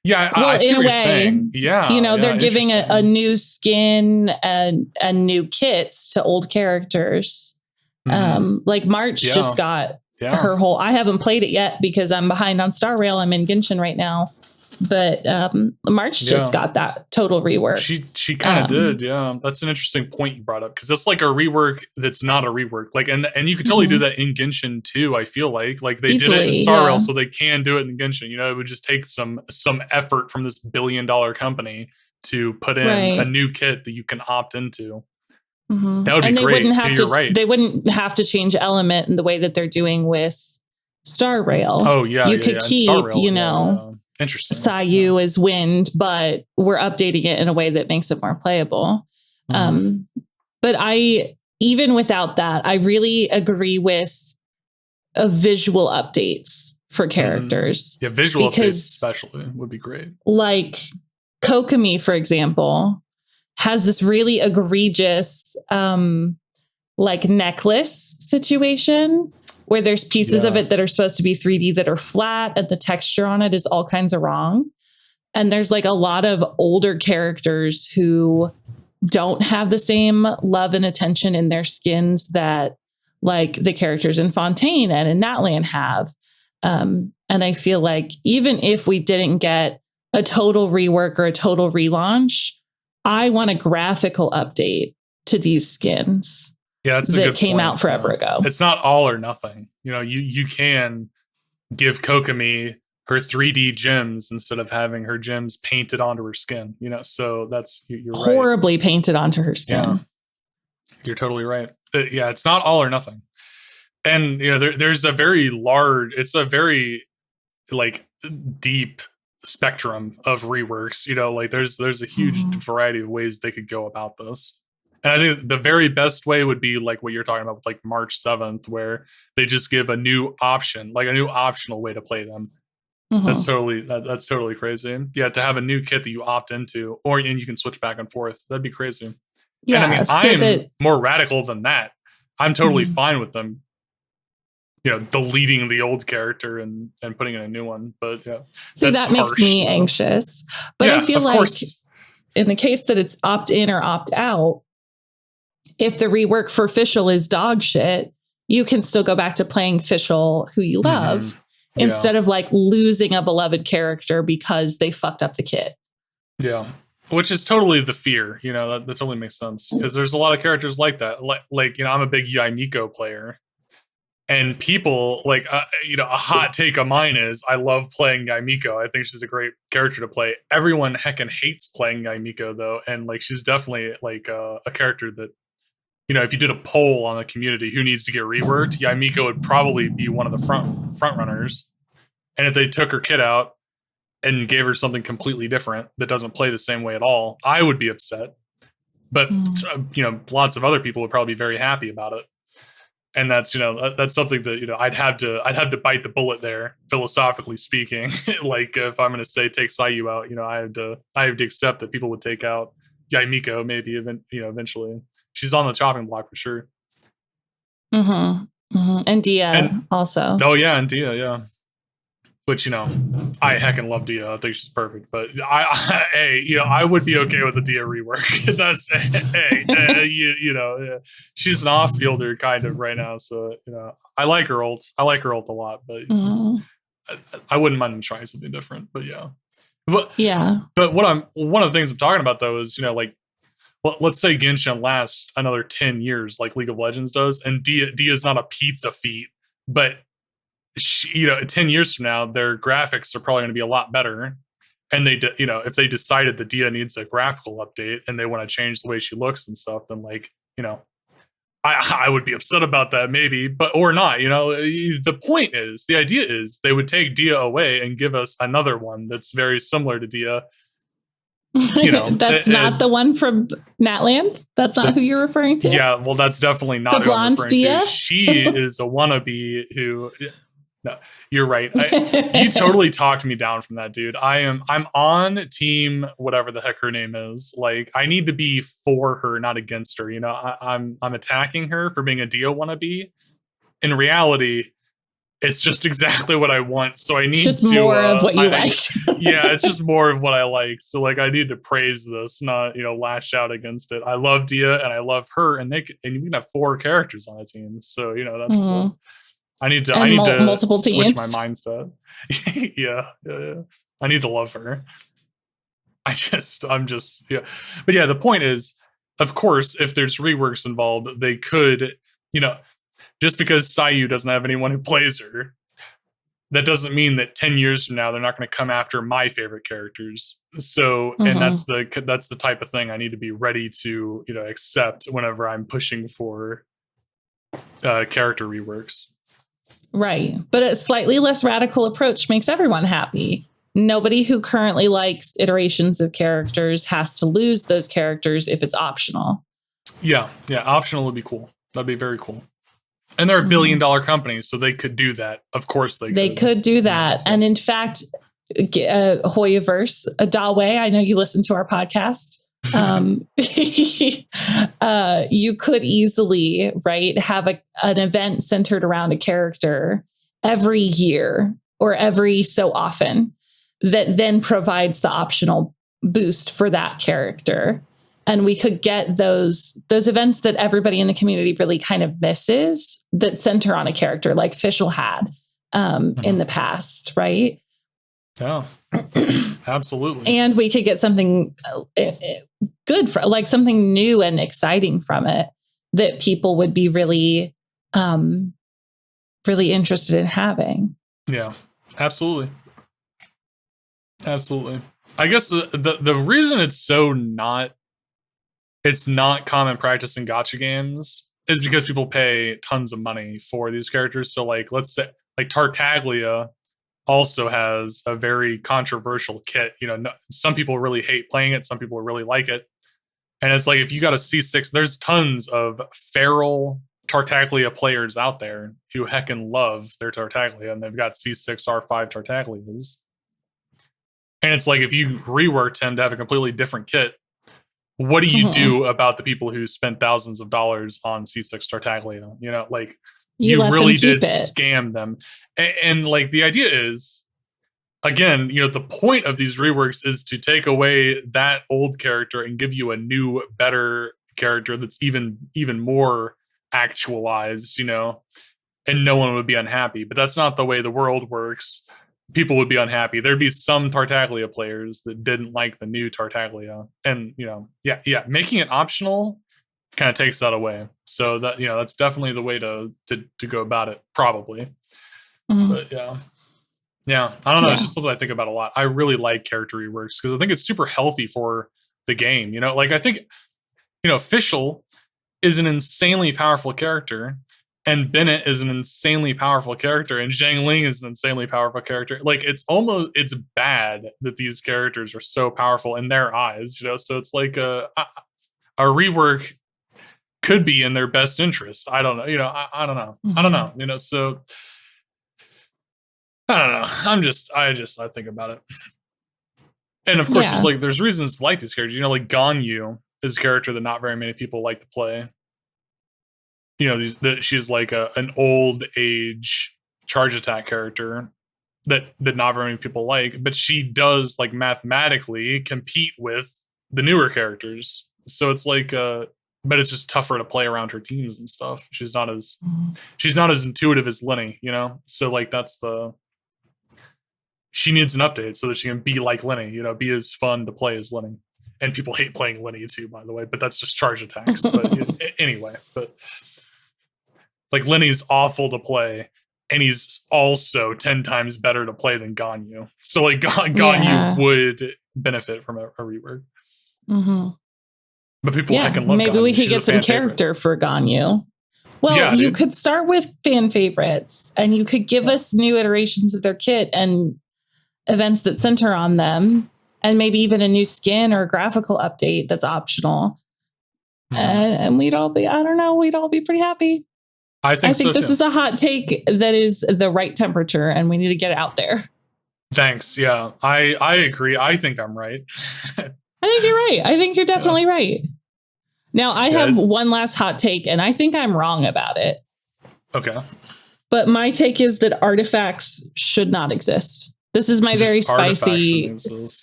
S1: yeah, I see what you're saying. Yeah,
S2: you know, they're giving a new skin and new kits to old characters. Like March just got her whole. I haven't played it yet because I'm behind on Star Rail. I'm in Genshin right now, but March just got that total rework.
S1: She kind of did. Yeah, that's an interesting point you brought up, because it's like a rework that's not a rework. Like, and you could totally do that in Genshin too. I feel like they easily did it in Star Rail, so they can do it in Genshin. You know, it would just take some effort from this $1 billion company to put in a new kit that you can opt into. That would be great. You're right.
S2: They wouldn't have to change element in the way that they're doing with Star Rail.
S1: Oh yeah,
S2: you could keep, Rail, you know,
S1: interesting.
S2: Sayu is wind, but we're updating it in a way that makes it more playable. But even without that, I really agree with visual updates for characters.
S1: Yeah, visual updates especially would be great.
S2: Like Kokomi, for example, has this really egregious like necklace situation where there's pieces of it that are supposed to be 3D that are flat, and the texture on it is all kinds of wrong. And there's like a lot of older characters who don't have the same love and attention in their skins that like the characters in Fontaine and in NATLAN have. And I feel like even if we didn't get a total rework or a total relaunch, I want a graphical update to these skins.
S1: Yeah, that's
S2: that came out forever ago.
S1: It's not all or nothing. You know, you can give Kokomi her 3D gems instead of having her gems painted onto her skin. You know, so that's you're
S2: horribly painted onto her skin.
S1: Yeah. You're totally right. Yeah, it's not all or nothing. And you know, there's a very like deep spectrum of reworks. You know, like there's a huge variety of ways they could go about this. And I think the very best way would be like what you're talking about with like March 7th, where they just give a new option, like a new optional way to play them. That's totally crazy. Yeah, to have a new kit that you opt into, and you can switch back and forth. That'd be crazy. Yeah, and I mean, I'm more radical than that. I'm totally fine with them, you know, deleting the old character and putting in a new one. But yeah,
S2: that makes me anxious. But I feel like in the case that it's opt in or opt out, if the rework for Fischl is dog shit, you can still go back to playing Fischl, who you love, instead of like losing a beloved character because they fucked up the kit.
S1: Yeah. Which is totally the fear, that totally makes sense. Because there's a lot of characters like that. Like I'm a big Yaimiko player. And people like, a hot take of mine is I love playing Yaimiko. I think she's a great character to play. Everyone heckin' hates playing Yaimiko though. And like, she's definitely like a character that, if you did a poll on the community, who needs to get reworked, Yaimiko would probably be one of the front runners. And if they took her kit out and gave her something completely different that doesn't play the same way at all, I would be upset. But lots of other people would probably be very happy about it. And that's that's something that I'd have to bite the bullet there, philosophically speaking. Like if I'm going to say take Sayu out, I have to accept that people would take out Yaimiko maybe eventually. She's on the chopping block for sure.
S2: And Dia also.
S1: Oh yeah, and Dia, yeah. Which I heckin' love Dia. I think she's perfect. But I would be okay with a Dia rework. That's she's an off fielder kind of right now. So I like her ult. I like her ult a lot, but I wouldn't mind them trying something different. But yeah. But one of the things I'm talking about though is let's say Genshin lasts another 10 years like League of Legends does, and Dia's not a pizza feat, but 10 years from now, their graphics are probably going to be a lot better. And if they decided that Dia needs a graphical update and they want to change the way she looks and stuff, then I would be upset about that maybe, but or not. The point is, the idea is they would take Dia away and give us another one that's very similar to Dia.
S2: That's not the one from NATLAN. That's not who you're referring to.
S1: Yeah, well, that's definitely not
S2: the blonde Dia.
S1: She is a wannabe who. No, you're right. You totally talked me down from that, dude. I'm on team whatever the heck her name is. Like, I need to be for her, not against her. I'm attacking her for being a Dia wannabe. In reality, it's just exactly what I want. So I need
S2: just more of what you like.
S1: Yeah, it's just more of what I like. So I need to praise this, not lash out against it. I love Dia and I love her, and you can have 4 characters on a team. So that's I need to
S2: multiple
S1: switch
S2: teams.
S1: my mindset. Yeah. I need to love her. I'm just But yeah, the point is, of course, if there's reworks involved, they could, just because Sayu doesn't have anyone who plays her, that doesn't mean that 10 years from now they're not going to come after my favorite characters. So, and that's the type of thing I need to be ready to, accept whenever I'm pushing for character reworks.
S2: Right. But a slightly less radical approach makes everyone happy. Nobody who currently likes iterations of characters has to lose those characters if it's optional.
S1: Yeah. Optional would be cool. That'd be very cool. And they're $1 billion companies, so they could do that. Of course they could.
S2: They could do that. So. And in fact, Hoyaverse, Dawe, I know you listen to our podcast. You could easily, right, have an event centered around a character every year or every so often that then provides the optional boost for that character. And we could get those events that everybody in the community really kind of misses that center on a character like Fischl had in the past, right?
S1: Yeah, absolutely.
S2: And we could get something good for something new and exciting from it that people would be really, really interested in having.
S1: Yeah, absolutely. Absolutely. I guess the reason it's not common practice in gacha games is because people pay tons of money for these characters. So let's say Tartaglia also has a very controversial kit. Some people really hate playing it. Some people really like it. And it's if you got a C6, there's tons of feral Tartaglia players out there who heckin' love their Tartaglia, and they've got C6 R5 Tartaglias. And it's if you reworked him to have a completely different kit, what do you do about the people who spent thousands of dollars on C6 Tartaglia? You really did scam them. And the idea is, again, the point of these reworks is to take away that old character and give you a new, better character that's even more actualized, and no one would be unhappy. But that's not the way the world works. People would be unhappy. There'd be some Tartaglia players that didn't like the new Tartaglia, and making it optional kind of takes that away. So that that's definitely the way to go about it, probably. But yeah, I don't know. It's just something I think about a lot. I really like character reworks because I think it's super healthy for the game. Like I think Fischl is an insanely powerful character, and Bennett is an insanely powerful character, and Zhang Ling is an insanely powerful character. Like it's bad that these characters are so powerful in their eyes, so it's like a rework could be in their best interest. I don't know, I don't know. I don't know, so I don't know. I think about it. And of course there's reasons to like these characters, like Ganyu is a character that not very many people like to play. She's like an old age charge attack character that not very many people like, but she does like mathematically compete with the newer characters. So it's like, but it's just tougher to play around her teams and stuff. She's not as intuitive as Lenny, So like she needs an update so that she can be like Lenny, be as fun to play as Lenny. And people hate playing Lenny too, by the way, but that's just charge attacks. But anyway, but like Lenny's awful to play, and he's also 10 times better to play than Ganyu. So like Ganyu would benefit from a rework. But people heckin' love
S2: maybe
S1: Ganyu.
S2: we could get some character for Ganyu. Well, you could start with fan favorites, and you could give us new iterations of their kit and events that center on them, and maybe even a new skin or a graphical update that's optional. And we'd all be pretty happy. I think this is a hot take that is the right temperature, and we need to get it out there.
S1: Thanks. Yeah, I agree. I think I'm right.
S2: I think you're right. I think you're definitely right. Now, I have one last hot take, and I think I'm wrong about it.
S1: Okay.
S2: But my take is that artifacts should not exist. This is my very spicy.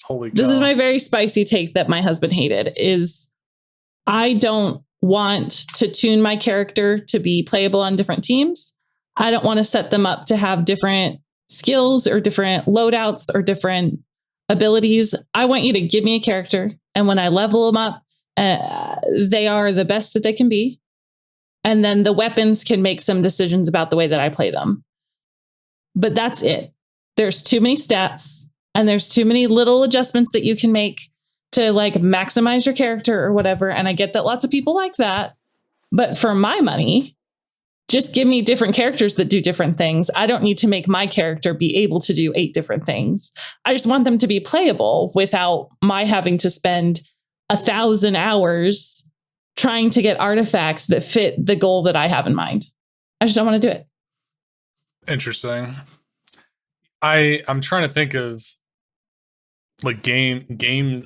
S1: Holy cow.
S2: This is my very spicy take that my husband hated. Is I don't want to tune my character to be playable on different teams. I don't want to set them up to have different skills or different loadouts or different abilities. I want you to give me a character, and when I level them up, they are the best that they can be. And then the weapons can make some decisions about the way that I play them. But that's it. There's too many stats, and there's too many little adjustments that you can make to like maximize your character or whatever. And I get that lots of people like that. But for my money, just give me different characters that do different things. I don't need to make my character be able to do 8 different things. I just want them to be playable without my having to spend 1,000 hours trying to get artifacts that fit the goal that I have in mind. I just don't want to do it. Interesting.
S1: I'm trying to think of like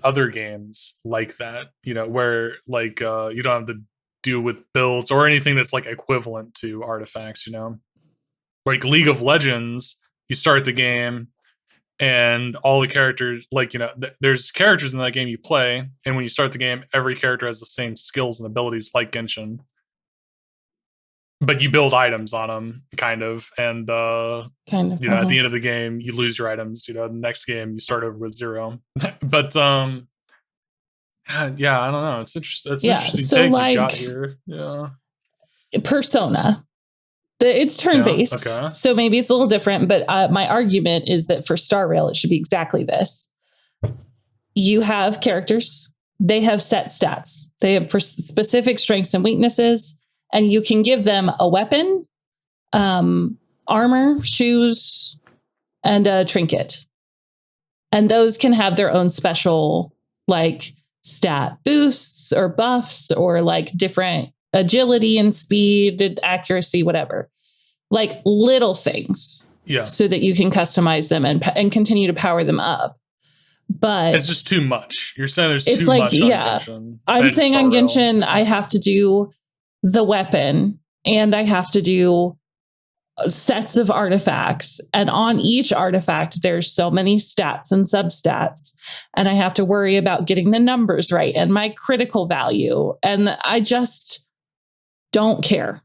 S1: other games like that, where like you don't have to do with builds or anything that's like equivalent to artifacts, like League of Legends. You start the game and all the characters, like, there's characters in that game you play, and when you start the game, every character has the same skills and abilities like Genshin, but you build items on them, kind of, and at the end of the game you lose your items. The next game you start over with 0. But I don't know, it's interesting. It's interesting take you got here.
S2: Persona, it's turn-based, so maybe it's a little different, but my argument is that for Star Rail it should be exactly this. You have characters, they have set stats, they have specific strengths and weaknesses, and you can give them a weapon, armor, shoes, and a trinket. And those can have their own special, like, stat boosts or buffs or, like, different agility and speed and accuracy, whatever. Like, little things.
S1: Yeah.
S2: So that you can customize them and continue to power them up. But
S1: it's just too much. You're saying there's too much on Genshin.
S2: I'm saying on Genshin, I have to do the weapon, and I have to do sets of artifacts, and on each artifact there's so many stats and substats, and I have to worry about getting the numbers right and my critical value, and I just don't care.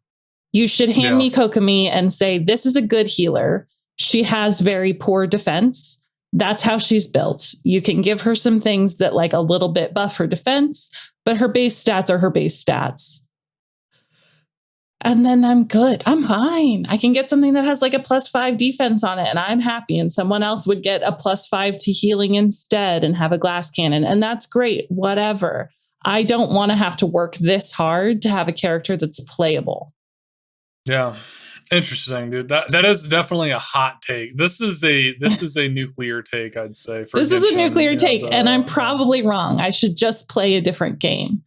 S2: You should hand me Kokomi and say, this is a good healer. She has very poor defense. That's how she's built. You can give her some things that like a little bit buff her defense, but her base stats are her base stats. And then I'm good. I'm fine. I can get something that has like a +5 defense on it and I'm happy. And someone else would get a +5 to healing instead and have a glass cannon. And that's great. Whatever. I don't want to have to work this hard to have a character that's playable.
S1: Yeah. Interesting, dude. That is definitely a hot take. This is a nuclear take, I'd say.
S2: This is a nuclear take, and I'm probably wrong. I should just play a different game.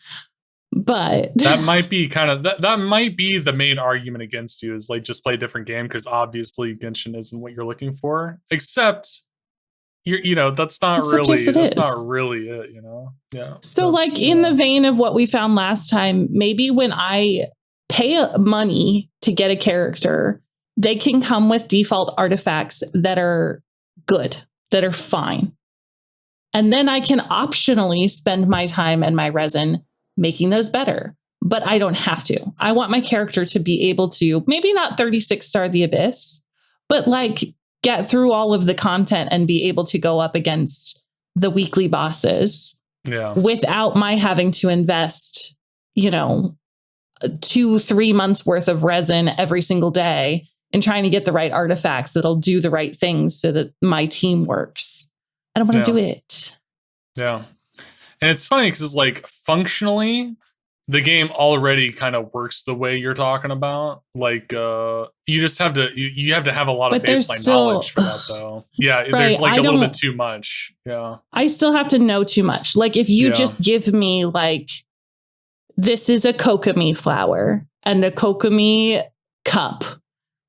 S2: But
S1: that might be that might be the main argument against you, is like just play a different game, because obviously Genshin isn't what you're looking for. Except that's not really it, you know? Yeah.
S2: So like in the vein of what we found last time, maybe when I pay money to get a character, they can come with default artifacts that are good, that are fine. And then I can optionally spend my time and my resin making those better. But I don't have to. I want my character to be able to, maybe not 36 star the Abyss, but like get through all of the content and be able to go up against the weekly bosses without my having to invest, 2-3 months worth of resin every single day and trying to get the right artifacts that'll do the right things so that my team works. I don't want to do it.
S1: Yeah. And it's funny because like functionally, the game already kind of works the way you're talking about. Like you just have to you have to have a lot of baseline knowledge for that though. Yeah, right. There's like a little bit too much. Yeah. I
S2: still have to know too much. Like if you just give me like, this is a Kokomi flower and a Kokomi cup,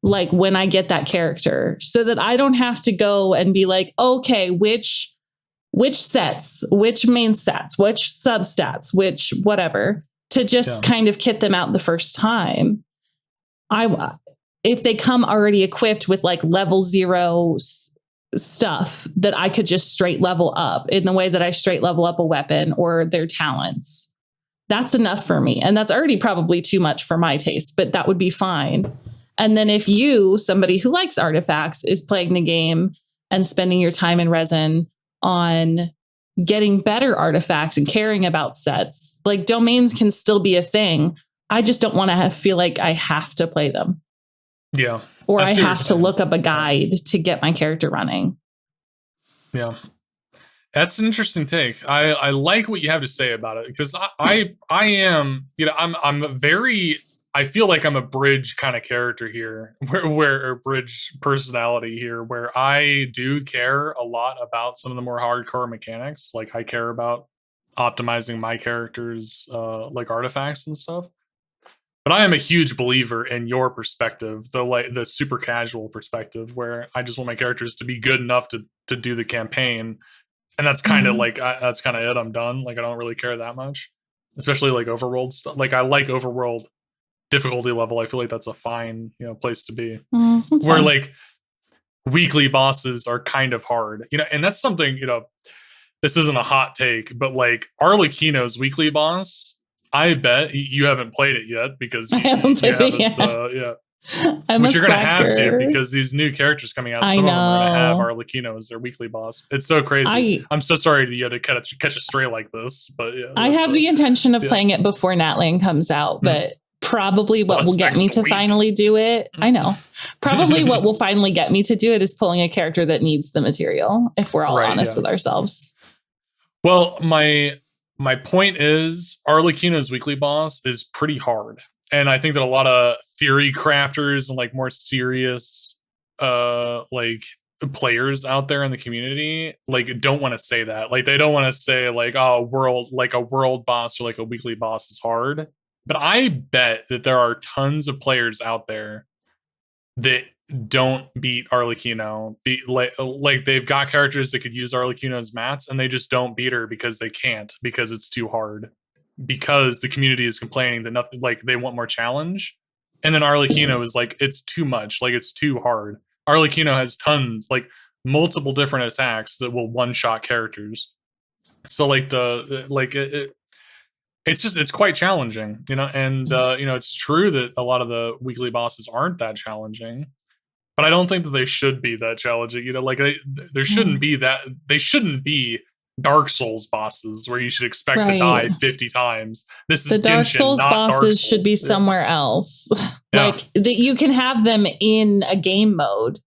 S2: like when I get that character, so that I don't have to go and be like, okay, which sets, which main stats, which substats, which whatever, to just kind of kit them out the first time. If they come already equipped with like level 0 stuff that I could just straight level up in the way that I straight level up a weapon or their talents, that's enough for me. And that's already probably too much for my taste, but that would be fine. And then if you, somebody who likes artifacts, is playing the game and spending your time in resin on getting better artifacts and caring about sets, like domains can still be a thing. I just don't want to feel like I have to play them.
S1: Yeah.
S2: Or I have to look up a guide to get my character running.
S1: Yeah. That's an interesting take. I like what you have to say about it, because I am, I'm very, I feel like I'm a bridge kind of character here, or bridge personality here, where I do care a lot about some of the more hardcore mechanics. Like I care about optimizing my character's like artifacts and stuff. But I am a huge believer in your perspective, the super casual perspective, where I just want my characters to be good enough to do the campaign. And that's kind of like, that's kind of it. I'm done. Like, I don't really care that much, especially like overworld stuff. Like I like overworld difficulty level. I feel like that's a fine, place to be, where fine. Like weekly bosses are kind of hard, and that's something, this isn't a hot take, but like Arlecchino's weekly boss, I bet you haven't played it yet, because
S2: I haven't played it yet.
S1: But you're going to have to, because these new characters coming out, some of them are going to have Arlecchino as their weekly boss. It's so crazy. I'm so sorry to catch a stray like this, but
S2: I have the intention of playing it before NATLAN comes out, but probably what will get me to finally do it, I know. Probably what will finally get me to do it is pulling a character that needs the material, if we're all honest with ourselves.
S1: Well, my point is Arlecchino's weekly boss is pretty hard. And I think that a lot of theory crafters and like more serious like players out there in the community like don't want to say that. Like they don't want to say like, oh, a world boss or like a weekly boss is hard. But I bet that there are tons of players out there that don't beat Arlecchino. Like they've got characters that could use Arlecchino's mats and they just don't beat her because they can't, because it's too hard. Because the community is complaining that nothing, like they want more challenge. And then Arlecchino is like, it's too much, like it's too hard. Arlecchino has tons, like multiple different attacks that will one-shot characters. So like it's quite challenging, and it's true that a lot of the weekly bosses aren't that challenging, but I don't think that they should be that challenging. Like there shouldn't be that. They shouldn't be Dark Souls bosses where you should expect to die 50 times. This is
S2: the Dark
S1: Genshin,
S2: Souls
S1: not
S2: bosses
S1: Dark Souls.
S2: should be somewhere else.
S1: Yeah.
S2: Like you can have them in a game mode.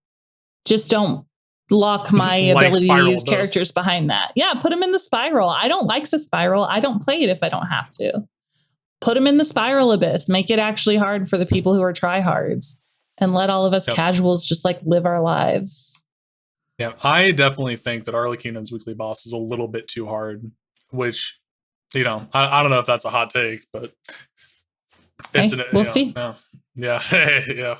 S2: Just don't lock my ability to use characters behind that. Yeah, put them in the spiral. I don't like the spiral. I don't play it if I don't have to. Put them in the spiral abyss. Make it actually hard for the people who are tryhards, and let all of us casuals just like live our lives.
S1: Yeah, I definitely think that Arlecchino's weekly boss is a little bit too hard, which, I don't know if that's a hot take, but
S2: we'll see.
S1: Yeah. Yeah.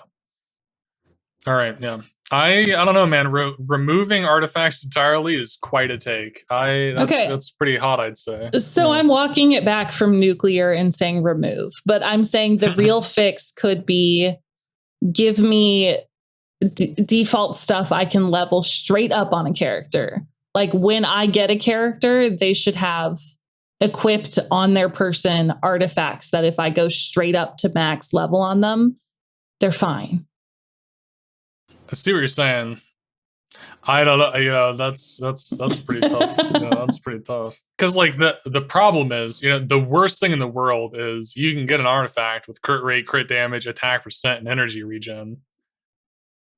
S1: All right. Yeah. I don't know, man. Removing artifacts entirely is quite a take. That's pretty hot, I'd say.
S2: So I'm walking it back from nuclear and saying remove, but I'm saying the real fix could be give me default stuff I can level straight up on a character. Like when I get a character, they should have equipped on their person artifacts that if I go straight up to max level on them, they're fine.
S1: I see what you're saying. I don't know. That's pretty tough. That's pretty tough. Because like the problem is, the worst thing in the world is you can get an artifact with crit rate, crit damage, attack percent, and energy regen,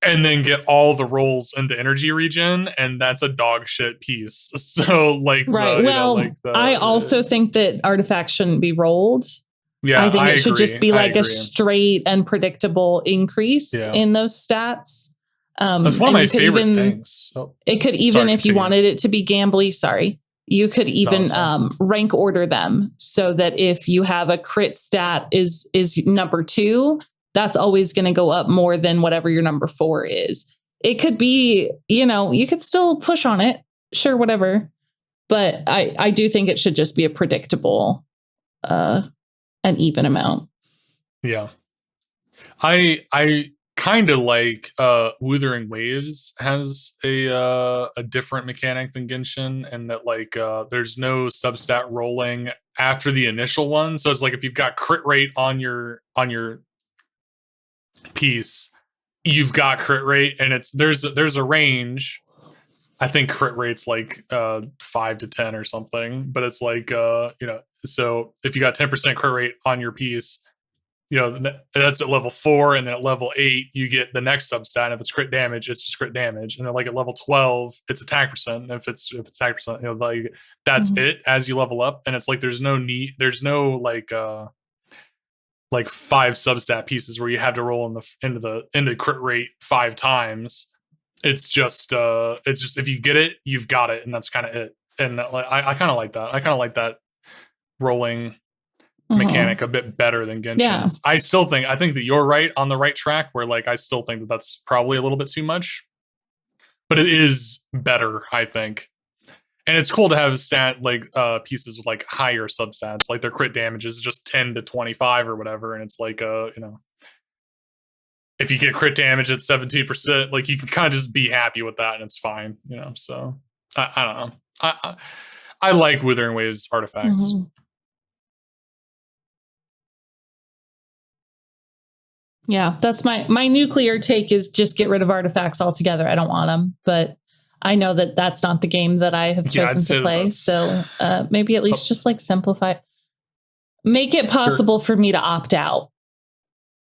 S1: and then get all the rolls into energy regen, and that's a dog shit piece. So like,
S2: right. I also think that artifacts shouldn't be rolled.
S1: Yeah,
S2: I think it should just be like a straight and predictable increase in those stats.
S1: That's one of my favorite things.
S2: It could even, if you wanted it to be gambly, you could even rank order them so that if you have a crit stat is number 2, that's always going to go up more than whatever your number 4 is. It could be, you could still push on it. Sure, whatever. But I do think it should just be a predictable, an even amount.
S1: Yeah. I kind of like Wuthering Waves has a different mechanic than Genshin, and that like there's no substat rolling after the initial one. So it's like if you've got crit rate on your piece, you've got crit rate, and there's a range. I think crit rate's like 5 to 10 or something, but it's like so if you got 10% crit rate on your piece, that's at level 4, and then at level 8 you get the next substat. And if it's crit damage, it's just crit damage, and then like at level 12 it's attack percent, and if it's attack percent, like that's it as you level up. And it's like there's no like 5 substat pieces where you have to roll into crit rate 5 times. It's just if you get it, you've got it, and that's kind of it. And I kind of like that. I kind of like that rolling mechanic a bit better than Genshin. Yeah. I think that you're right on the right track, where like I still think that that's probably a little bit too much, but it is better, I think. And it's cool to have pieces with like higher substats, like their crit damage is just 10 to 25 or whatever, and it's like if you get crit damage at 17%, like you can kind of just be happy with that, and it's fine, So I don't know. I like Wuthering Waves artifacts.
S2: Yeah, that's my nuclear take is just get rid of artifacts altogether. I don't want them, but I know that that's not the game that I have chosen to play. So maybe at least just like simplify, make it possible for me to opt out.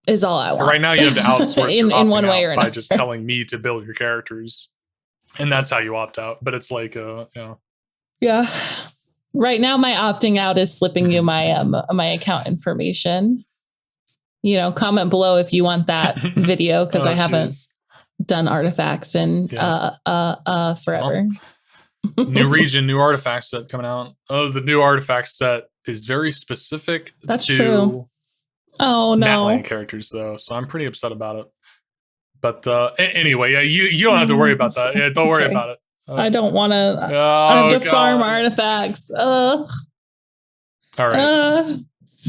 S2: Is all I want.
S1: Right now, you have to outsource
S2: in one way or another
S1: by just telling me to build your characters, and that's how you opt out. But it's like,
S2: yeah. Right now, my opting out is slipping you my my account information. Comment below if you want that video, because I haven't done artifacts in forever.
S1: Well, new region, new artifact set coming out. Oh, the new artifact set is very specific.
S2: That's true. Oh no,
S1: NATLAN characters though, so I'm pretty upset about it. But anyway, yeah, you don't have to worry about that. Yeah, don't worry about it.
S2: I don't want to. I have to farm artifacts. Ugh.
S1: All right.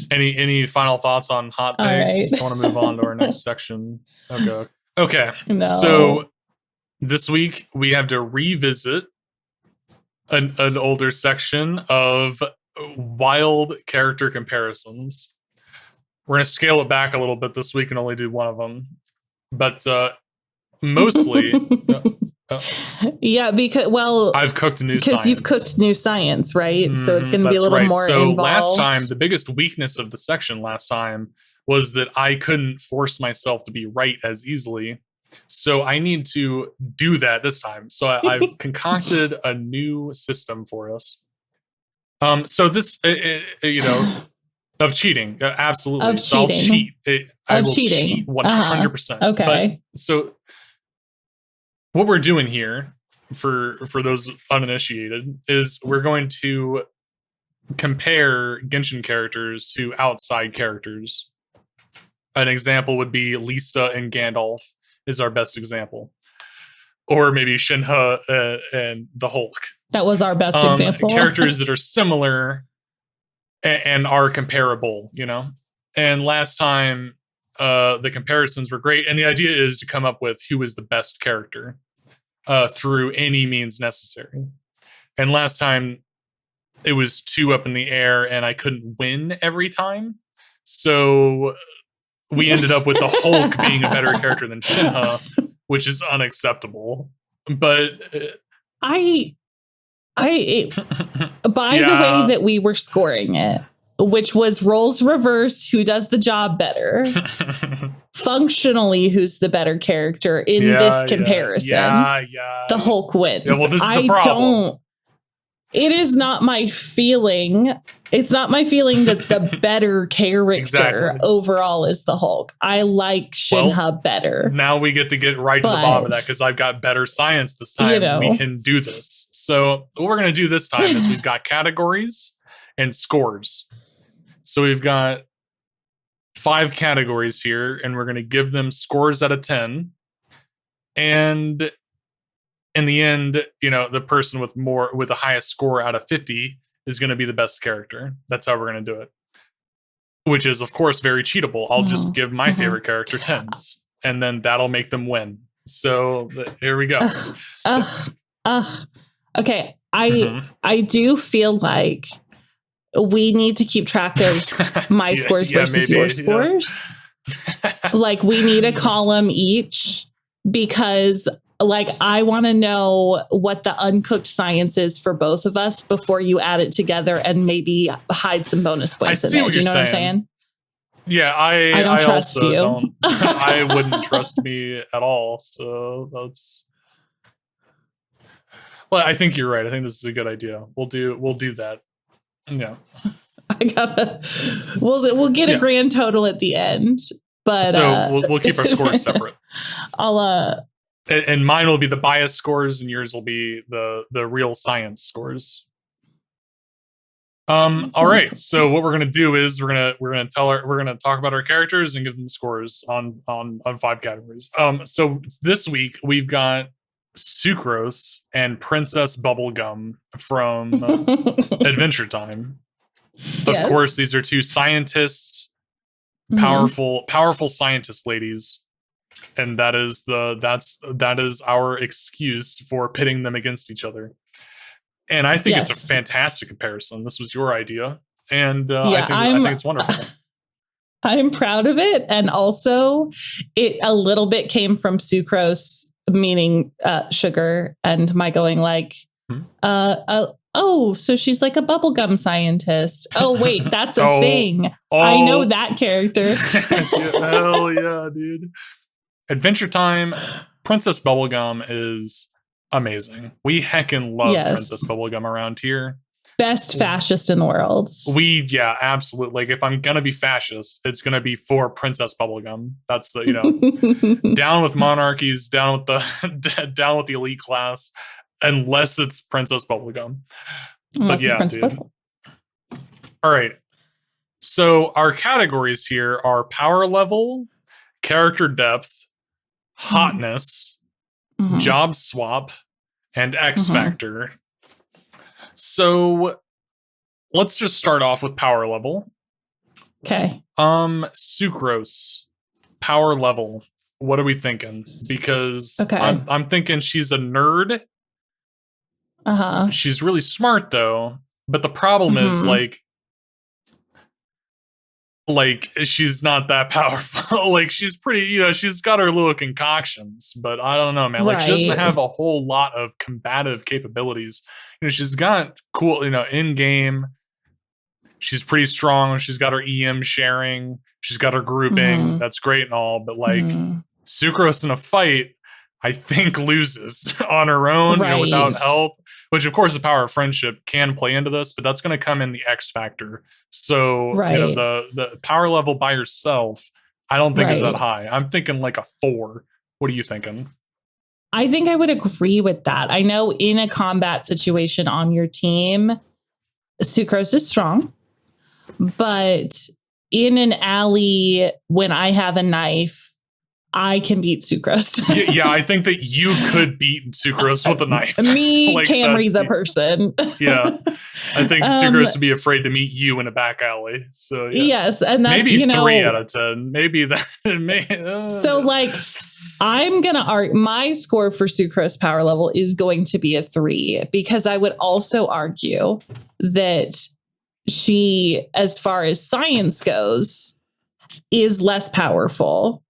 S1: Any final thoughts on hot takes?
S2: Right.
S1: I want to move on to our next section. Okay.
S2: No.
S1: So this week we have to revisit an older section of wild character comparisons. We're going to scale it back a little bit this week and only do one of them. But mostly...
S2: Yeah, because
S1: I've cooked new science.
S2: Because you've cooked new science, right? So it's going to be a little more involved.
S1: Last time, the biggest weakness of the section last time was that I couldn't force myself to be right as easily. So I need to do that this time. So I've concocted a new system for us. So this, of cheating, absolutely.
S2: Of
S1: so
S2: cheating.
S1: I will cheat 100%.
S2: Okay.
S1: But, so what we're doing here, for those uninitiated, is we're going to compare Genshin characters to outside characters. An example would be Lisa and Gandalf is our best example. Or maybe Shinha and the Hulk.
S2: That was our best example.
S1: Characters that are similar and are comparable, And last time, the comparisons were great. And the idea is to come up with who is the best character through any means necessary. And last time, it was 2 up in the air and I couldn't win every time. So we ended up with the Hulk being a better character than Shinha, which is unacceptable. But
S2: by the way that we were scoring it, which was roles reverse, who does the job better, functionally, who's the better character in this comparison. The Hulk wins.
S1: Yeah, well, this is the problem.
S2: It is not my feeling. It's not my feeling that the better character overall is the Hulk. I like Shinha better.
S1: Now we get to get right to the bottom of that because I've got better science this time. We can do this. So what we're going to do this time is we've got categories and scores. So we've got 5 categories here, and we're going to give them scores out of 10. And in the end, the person with the highest score out of 50 is going to be the best character. That's how we're going to do it. Which is, of course, very cheatable. I'll just give my favorite character 10s, and then that'll make them win. So here we go.
S2: Okay. I do feel like we need to keep track of my scores versus your scores. Like, we need a column each, because I want to know what the uncooked science is for both of us before you add it together and maybe hide some bonus points in there. Do you know what I'm saying?
S1: Yeah, I
S2: don't trust
S1: also
S2: you.
S1: Don't. I wouldn't trust me at all. So that's. Well, I think you're right. I think this is a good idea. We'll do that. Yeah.
S2: We'll get a grand total at the end, but
S1: so we'll keep our scores separate. And mine will be the bias scores, and yours will be the real science scores. All right. So what we're gonna do is we're gonna talk about our characters and give them scores on 5 categories. So this week we've got Sucrose and Princess Bubblegum from Adventure Time. Of course, these are 2 scientists, powerful scientist ladies. And that is our excuse for pitting them against each other. And I think it's a fantastic comparison. This was your idea, and I think it's wonderful.
S2: I'm proud of it, and also it a little bit came from Sucrose, meaning sugar, and my going oh, so she's like a bubblegum scientist. Oh, wait, that's a thing. I know that character.
S1: Hell yeah, dude. Adventure Time, Princess Bubblegum is amazing. We heckin' love Princess Bubblegum around here.
S2: Best fascist in the world.
S1: Absolutely. Like, if I'm gonna be fascist, it's gonna be for Princess Bubblegum. That's the down with monarchies, down with the elite class, unless it's Princess Bubblegum. But yeah, dude. All right. So our categories here are power level, character depth, hotness, job swap, and X factor. So let's just start off with power level.
S2: Okay.
S1: Sucrose, power level. What are we thinking? Because I'm thinking she's a nerd. She's really smart though, But the problem is
S2: Mhm.
S1: like she's not that powerful. Like she's pretty, she's got her little concoctions, but I don't know, man. Like she doesn't
S2: Right.
S1: have a whole lot of combative capabilities. She's got cool, in game. She's pretty strong. She's got her EM sharing. She's got her grouping.
S2: Mhm.
S1: That's great and all, but like
S2: Mhm.
S1: Sucrose in a fight, I think loses on her own, without
S2: Right.
S1: help. Which, of course, the power of friendship can play into this, but that's going to come in the X factor. So,
S2: Right.
S1: the power level by yourself, I don't think is that
S2: Right.
S1: high. I'm thinking like a 4. What are you thinking?
S2: I think I would agree with that. I know in a combat situation on your team, Sucrose is strong, but in an alley, when I have a knife, I can beat Sucrose.
S1: Yeah, I think that you could beat Sucrose with a knife.
S2: Me,
S1: Like,
S2: Camry, the person.
S1: Yeah. I think Sucrose would be afraid to meet you in a back alley. So yeah.
S2: Yes, and that's
S1: maybe 3 out of 10. Maybe that.
S2: So like, I'm gonna argue my score for Sucrose power level is going to be a 3, because I would also argue that she, as far as science goes, is less powerful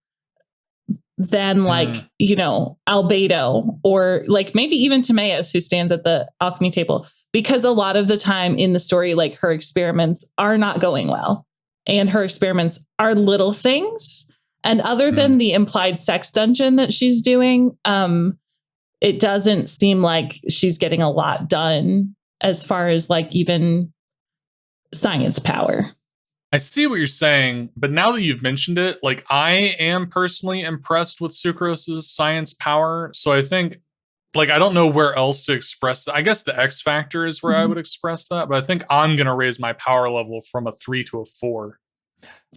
S2: than like, Albedo, or like maybe even Timaeus, who stands at the alchemy table, because a lot of the time in the story, like her experiments are not going well, and her experiments are little things. And other than the implied sex dungeon that she's doing, it doesn't seem like she's getting a lot done as far as like even science power.
S1: I see what you're saying, but now that you've mentioned it, like I am personally impressed with Sucrose's science power. So I think, like, I don't know where else to express that. I guess the X factor is where I would express that, but I think I'm going to raise my power level from a 3 to a 4.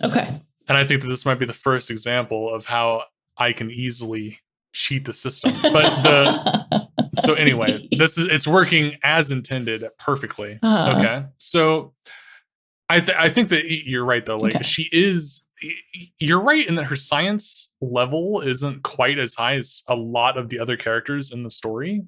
S2: Okay.
S1: And I think that this might be the first example of how I can easily cheat the system. But so anyway, it's working as intended perfectly. Okay. So I think that you're right though. Like you're right in that her science level isn't quite as high as a lot of the other characters in the story.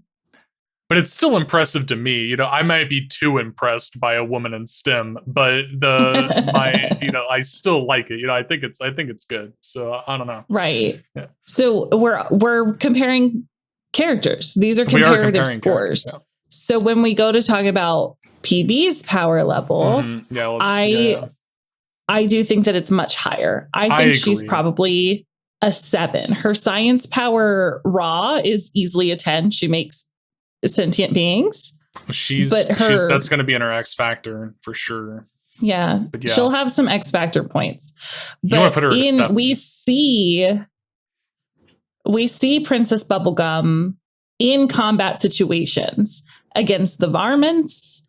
S1: But it's still impressive to me. I might be too impressed by a woman in STEM, but I still like it. I think it's good. So I don't know.
S2: Right.
S1: Yeah.
S2: So we're comparing characters. These are comparative scores. Yeah. So when we go to talk about PB's power level, I do think that it's much higher. I think she's probably a 7. Her science power raw is easily a 10. She makes sentient beings.
S1: That's going to be in her X factor for sure.
S2: Yeah, she'll have some X factor points. But
S1: you want to put her at 7.
S2: we see Princess Bubblegum in combat situations against the varmints,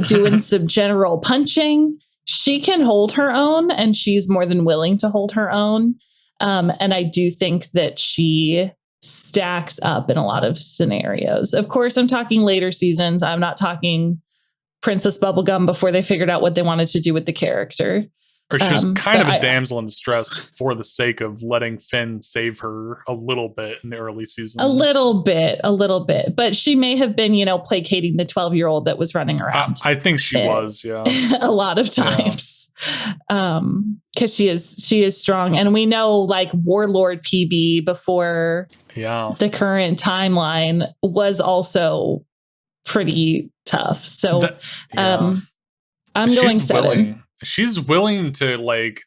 S2: doing some general punching. She can hold her own, and she's more than willing to hold her own. And I do think that she stacks up in a lot of scenarios. Of course, I'm talking later seasons. I'm not talking Princess Bubblegum before they figured out what they wanted to do with the character.
S1: Or she's kind of a damsel in distress for the sake of letting Finn save her a little bit in the early seasons.
S2: A little bit. But she may have been, placating the 12-year-old that was running around.
S1: I think she was, yeah.
S2: A lot of times. Because she is strong. And we know, like, Warlord PB before the current timeline was also pretty tough. So I'm going 7.
S1: She's willing to like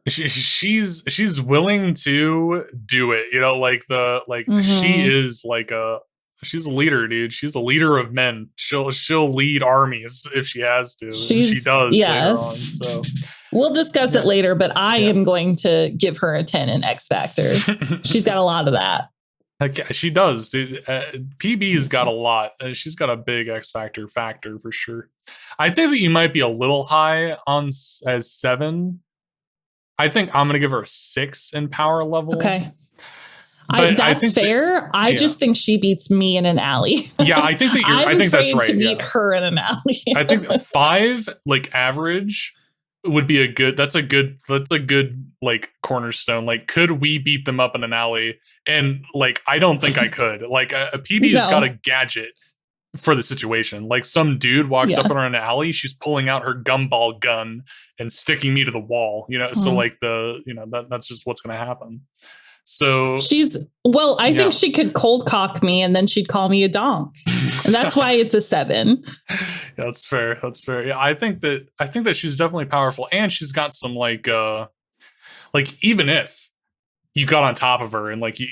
S1: she's willing to do it, she is like she's a leader, dude. She's a leader of men. She'll lead armies if she has to. She does later on, so
S2: we'll discuss it later, but I am going to give her a 10 in X Factor. She's got a lot of that.
S1: She does, dude. PB's got a lot. She's got a big X factor for sure. I think that you might be a little high on as 7. I think I'm going to give her a 6 in power level.
S2: Okay. That's fair. I just think she beats me in an alley.
S1: Yeah, I think that I think that's right.
S2: To meet her in an alley.
S1: I think 5, like average, would be a good like cornerstone. Like, could we beat them up in an alley? And like, I don't think I could. Like a PB's got a gadget for the situation. Like some dude walks up on her in an alley, she's pulling out her gumball gun and sticking me to the wall, so like that's just what's going to happen. So
S2: I think she could cold cock me and then she'd call me a donk. And that's why it's a 7.
S1: Yeah, that's fair. Yeah, I think that she's definitely powerful, and she's got some like even if you got on top of her and like you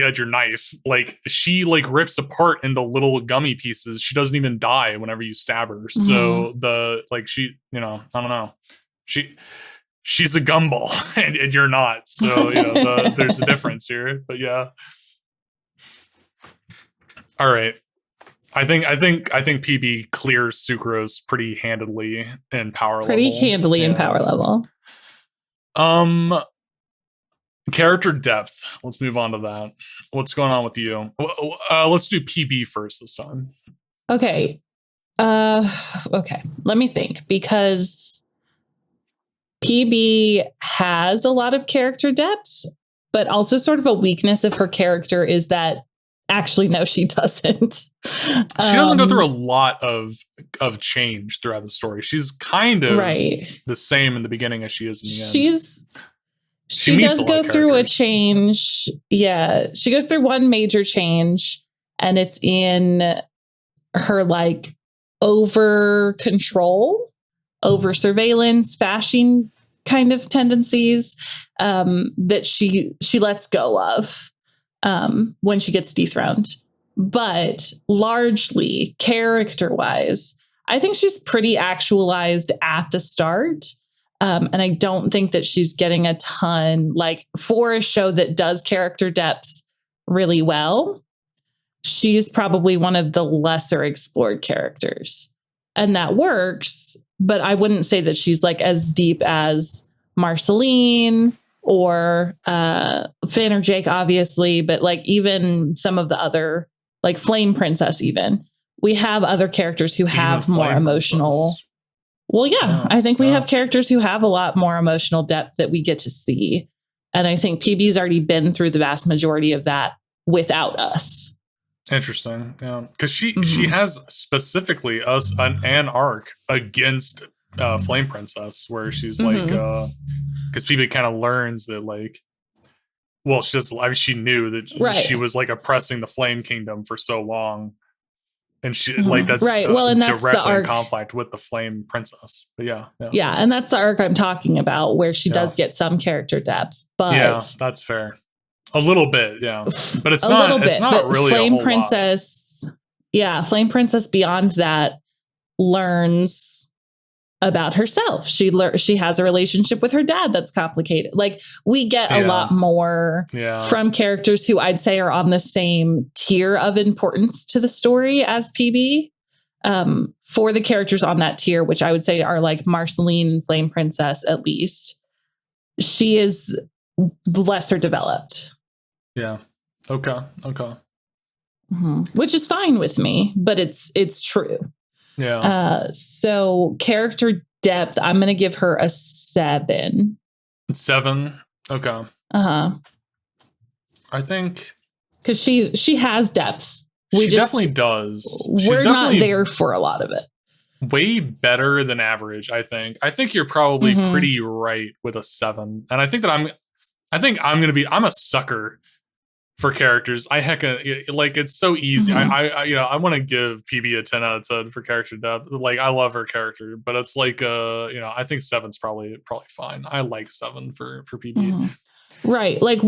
S1: had your knife, like she like rips apart into little gummy pieces. She doesn't even die whenever you stab her. So she, I don't know, she's a gumball and you're not. So there's a difference here. But yeah. All right. I think PB clears Sucrose pretty handily in power level.
S2: Pretty handily in power level.
S1: Character depth. Let's move on to that. What's going on with you? Let's do PB first this time.
S2: Okay. Okay. Let me think, because PB has a lot of character depth, but also sort of a weakness of her character is that actually, no, she doesn't.
S1: She doesn't go through a lot of change throughout the story. She's kind of the same in the beginning as she is in the end. She does go through a change. Yeah, she goes through one major change, and it's in her like over control, over surveillance, fashion kind of tendencies that she lets go of when she gets dethroned. But largely, character-wise, I think she's pretty actualized at the start. And I don't think that she's getting a ton, like, for a show that does character depth really well. She's probably one of the lesser explored characters. And that works, but I wouldn't say that she's like as deep as Marceline or Finn or Jake, obviously, but like even some of the other, like Flame Princess even. We have other characters who have more emotional... Princess. Well, yeah, I think we have characters who have a lot more emotional depth that we get to see. And I think PB's already been through the vast majority of that without us. Interesting. Yeah. Because she has specifically an arc against Flame Princess where she's like, because PB kind of learns that like, well, she knew that she was like oppressing the Flame Kingdom for so long. And she like that's
S2: right. Well, and that's
S1: directly
S2: the arc
S1: in conflict with the Flame Princess. But yeah,
S2: and that's the arc I'm talking about, where she does get some character depth. But
S1: yeah, that's fair. A little bit, yeah. But it's not. It's not really
S2: Flame
S1: a whole
S2: Princess. Lot. Yeah, Flame Princess. Beyond that, learns about herself. She has a relationship with her dad that's complicated. Like we get a lot more from characters who I'd say are on the same tier of importance to the story as PB. For the characters on that tier, which I would say are like Marceline and Flame Princess, at least, she is lesser developed.
S1: Yeah. Okay.
S2: Which is fine with me, but it's true.
S1: Yeah.
S2: So character depth, I'm going to give her a 7.
S1: 7. Okay. I think
S2: because she has depth.
S1: She definitely does.
S2: We're not there for a lot of it.
S1: Way better than average, I think. I think you're probably pretty right with a 7. And I think that I'm a sucker for characters. It's so easy. I want to give PB a 10 out of 10 for character depth. Like I love her character, but it's like I think 7's probably fine. I like 7 for PB.
S2: Right. Like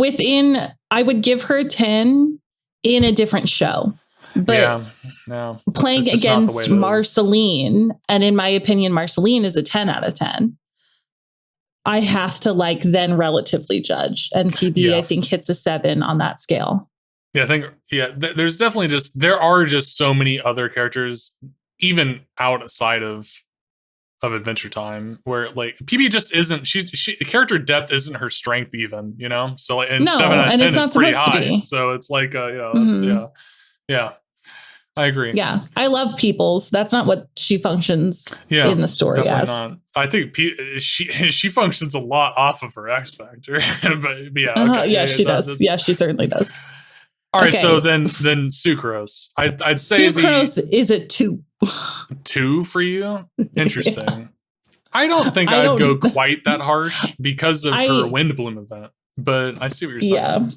S2: I would give her a 10 in a different show. But playing against Marceline, and in my opinion, Marceline is a 10 out of 10. I have to then relatively judge, and PB I think hits a 7 on that scale.
S1: Yeah, I think there's definitely there are just so many other characters even outside of Adventure Time where like PB just isn't she character depth isn't her strength even, so like 7 out of 10 is pretty high. So it's like yeah. I agree.
S2: Yeah, I love Peoples. That's not what she functions in the story as.
S1: Not. I think she functions a lot off of her X Factor. But
S2: she does. Yeah, she certainly does.
S1: All right,
S2: Okay.
S1: so then Sucrose. I'd say
S2: Sucrose is a 2.
S1: 2 for you. Interesting. Yeah. I don't think
S2: I
S1: I'd
S2: don't-
S1: go quite that harsh because of her Windbloom event, but I see what you're saying.
S2: Yeah,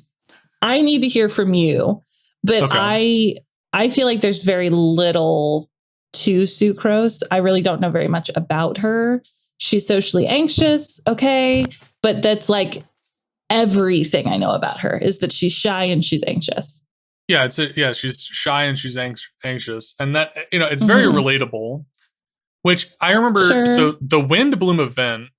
S2: I need to hear from you, but okay. I feel like there's very little to Sucrose. I really don't know very much about her. She's socially anxious, okay, but that's like everything I know about her is that she's shy and she's anxious.
S1: Yeah, she's shy and she's anxious, and that, you know, it's very relatable. Which I remember. Sure. So the Windbloom event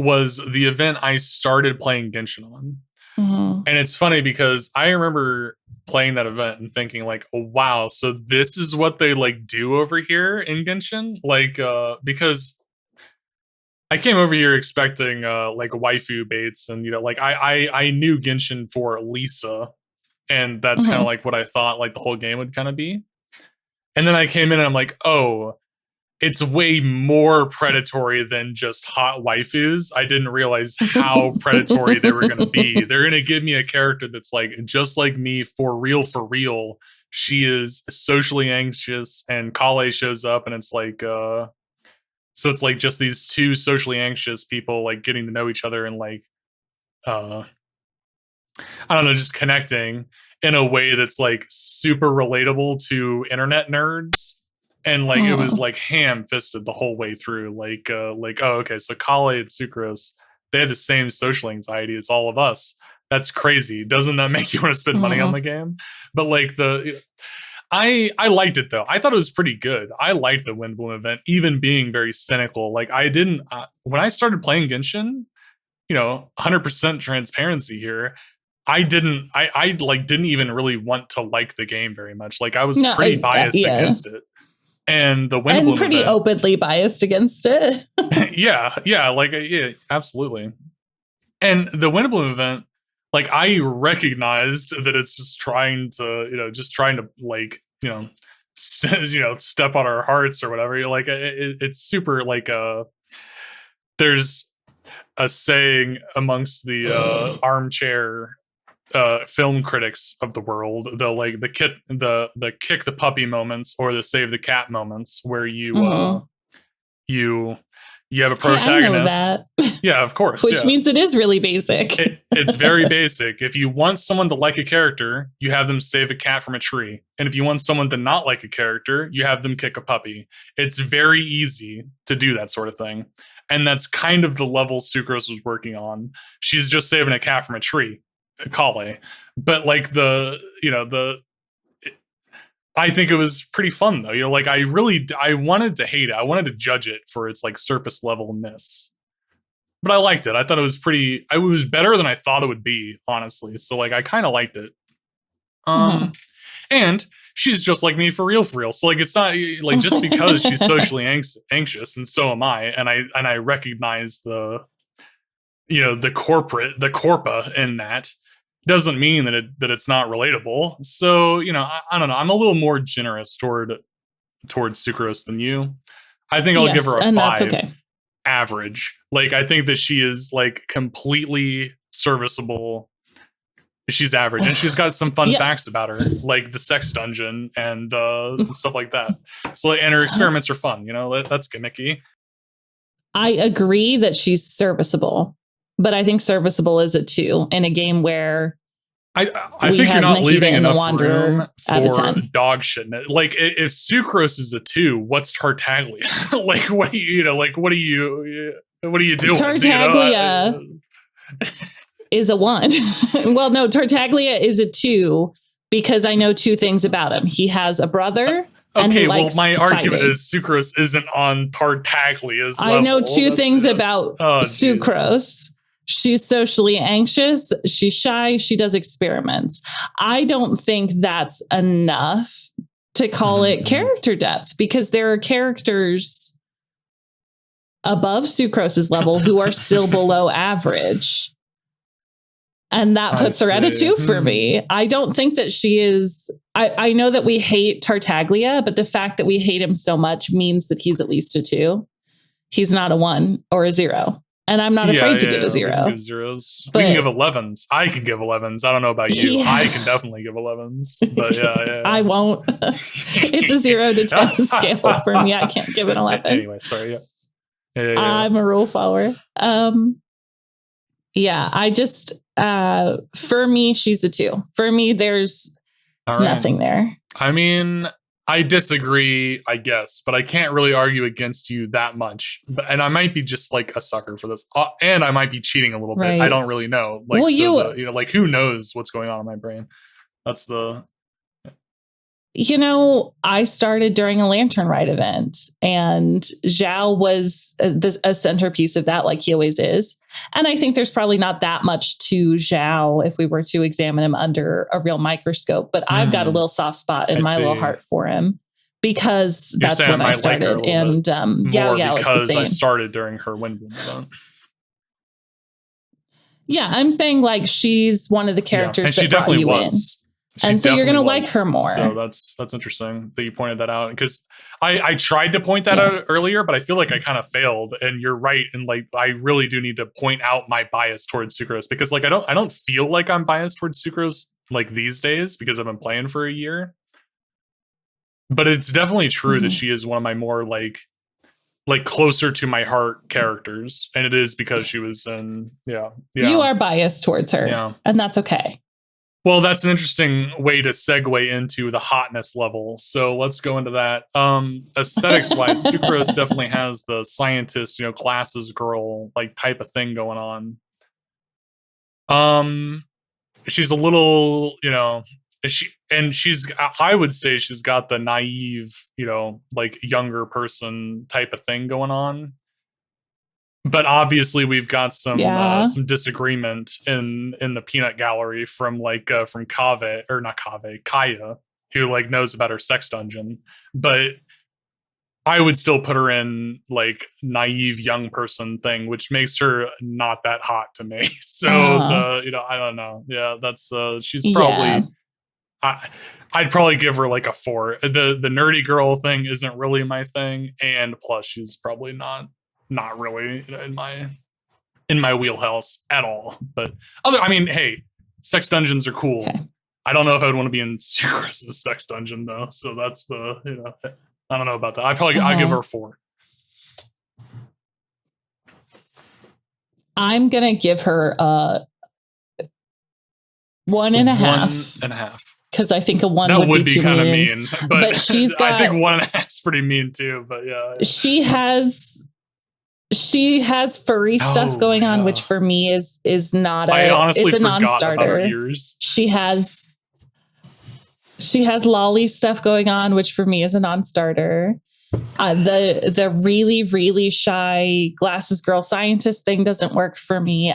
S1: was the event I started playing Genshin on, and it's funny because I remember playing that event and thinking like, oh, wow, so this is what they like do over here in Genshin, like because I came over here expecting like waifu baits, and you know, like I knew Genshin for Lisa, and that's kind of like what I thought like the whole game would kind of be, and then I came in and I'm like, oh, it's way more predatory than just hot waifus. I didn't realize how predatory they were going to be. They're going to give me a character that's like just like me for real. She is socially anxious, and Kale shows up, and it's like so it's like just these two socially anxious people like getting to know each other and like I don't know, just connecting in a way that's like super relatable to internet nerds. And like it was like ham-fisted the whole way through. Like oh, okay, so Kale and Sucrose, they have the same social anxiety as all of us. That's crazy. Doesn't that make you want to spend money on the game? But like I liked it though. I thought it was pretty good. I liked the Windbloom event, even being very cynical. Like I didn't when I started playing Genshin, you know, 100% transparency here. I didn't even really want to like the game very much. Like I was pretty biased against it. And the Windbloom
S2: and pretty
S1: event,
S2: openly biased against it.
S1: yeah, absolutely. And the Windbloom event, like I recognized that it's just trying to like, you know, step on our hearts or whatever. Like it's super like there's a saying amongst the armchair film critics of the world, the kick the puppy moments or the save the cat moments, where you have a protagonist.
S2: I know that.
S1: Yeah, of course.
S2: Which means it is really basic.
S1: It's very basic. If you want someone to like a character, you have them save a cat from a tree. And if you want someone to not like a character, you have them kick a puppy. It's very easy to do that sort of thing. And that's kind of the level Sucrose was working on. She's just saving a cat from a tree. Kale, but like I think it was pretty fun though. You know, like I wanted to hate it. I wanted to judge it for its like surface levelness, but I liked it. I thought it was better than I thought it would be, honestly. So like I kind of liked it. And she's just like me for real. So like it's not like just because she's socially anxious, and so am I, and I recognize the corpa in that. Doesn't mean that it's not relatable. So, you know, I don't know. I'm a little more generous towards Sucrose than you. I think I'll give her a 5. That's okay. Average. Like, I think that she is like completely serviceable. She's average, and she's got some fun facts about her, like the sex dungeon and stuff like that. So, like, and her experiments are fun. You know, that's gimmicky.
S2: I agree that she's serviceable. But I think serviceable is a 2 in a game where
S1: I think you're not leaving enough room for dog shit. Like if Sucrose is a 2, what's Tartaglia? Like what do you doing?
S2: Tartaglia is a 1. Well, no, Tartaglia is a 2 because I know 2 things about him. He has a brother.
S1: Okay, well, my argument is Sucrose isn't on Tartaglia's level.
S2: I know 2 things about Sucrose. She's socially anxious. She's shy. She does experiments. I don't think that's enough to call it character depth, because there are characters above Sucrose's level who are still below average. And that puts her at a 2 for me. I don't think that she is. I know that we hate Tartaglia, but the fact that we hate him so much means that he's at least a 2. He's not a 1 or a 0. And I'm not afraid to give a 0.
S1: We can give zeros.
S2: But
S1: we can give 11s. I can give 11s. I don't know about you.
S2: Yeah.
S1: I can definitely give 11s. But yeah.
S2: I won't. It's a 0 to 10 scale for me. I can't give an 11.
S1: Anyway, sorry. Yeah.
S2: I'm a rule follower. Yeah, I just, for me, she's a 2. For me, there's nothing there.
S1: I mean, I disagree, I guess, but I can't really argue against you that much. And I might be just like a sucker for this, and I might be cheating a little bit. I don't really know. Like,
S2: well,
S1: like who knows what's going on in my brain? That's the.
S2: I started during a Lantern Rite event, and Zhao was a centerpiece of that, like he always is. And I think there's probably not that much to Zhao if we were to examine him under a real microscope. But I've got a little soft spot in my little heart for him because that's when I started.
S1: Like
S2: and Yao Yao is the same.
S1: I started during her Windbloom event.
S2: Yeah, I'm saying like she's one of the characters that brought you in. And so you're going to like her more.
S1: So that's interesting that you pointed that out, because I tried to point that out earlier, but I feel like I kind of failed. And you're right. And like, I really do need to point out my bias towards Sucrose, because like, I don't feel like I'm biased towards Sucrose like these days because I've been playing for a year. But it's definitely true that she is one of my more like closer to my heart characters. And it is because she was in, You
S2: are biased towards her.
S1: Yeah.
S2: And that's okay.
S1: Well, that's an interesting way to segue into the hotness level. So let's go into that. Aesthetics wise, Sucrose definitely has the scientist, glasses girl like type of thing going on. She's a little, I would say she's got the naive, like younger person type of thing going on. But obviously, we've got some disagreement in the peanut gallery from Kaya, who like knows about her sex dungeon. But I would still put her in like naive young person thing, which makes her not that hot to me. So I don't know. Yeah, that's she's probably. I'd probably give her like a 4. The nerdy girl thing isn't really my thing, and plus she's probably not really in my wheelhouse at all. But hey, sex dungeons are cool. Okay. I don't know if I would want to be in Sucrose's sex dungeon though. So that's the I don't know about that. I'd give her a 4.
S2: I'm gonna give her a 1.5. 1.5. Because I think a 1 would be kind of mean. But she's got.
S1: I think 1.5 is pretty mean too. But yeah,
S2: she has furry stuff going on, which for me is not it's a non-starter. She has lolly stuff going on, which for me is a non-starter. The really, really shy glasses girl scientist thing doesn't work for me.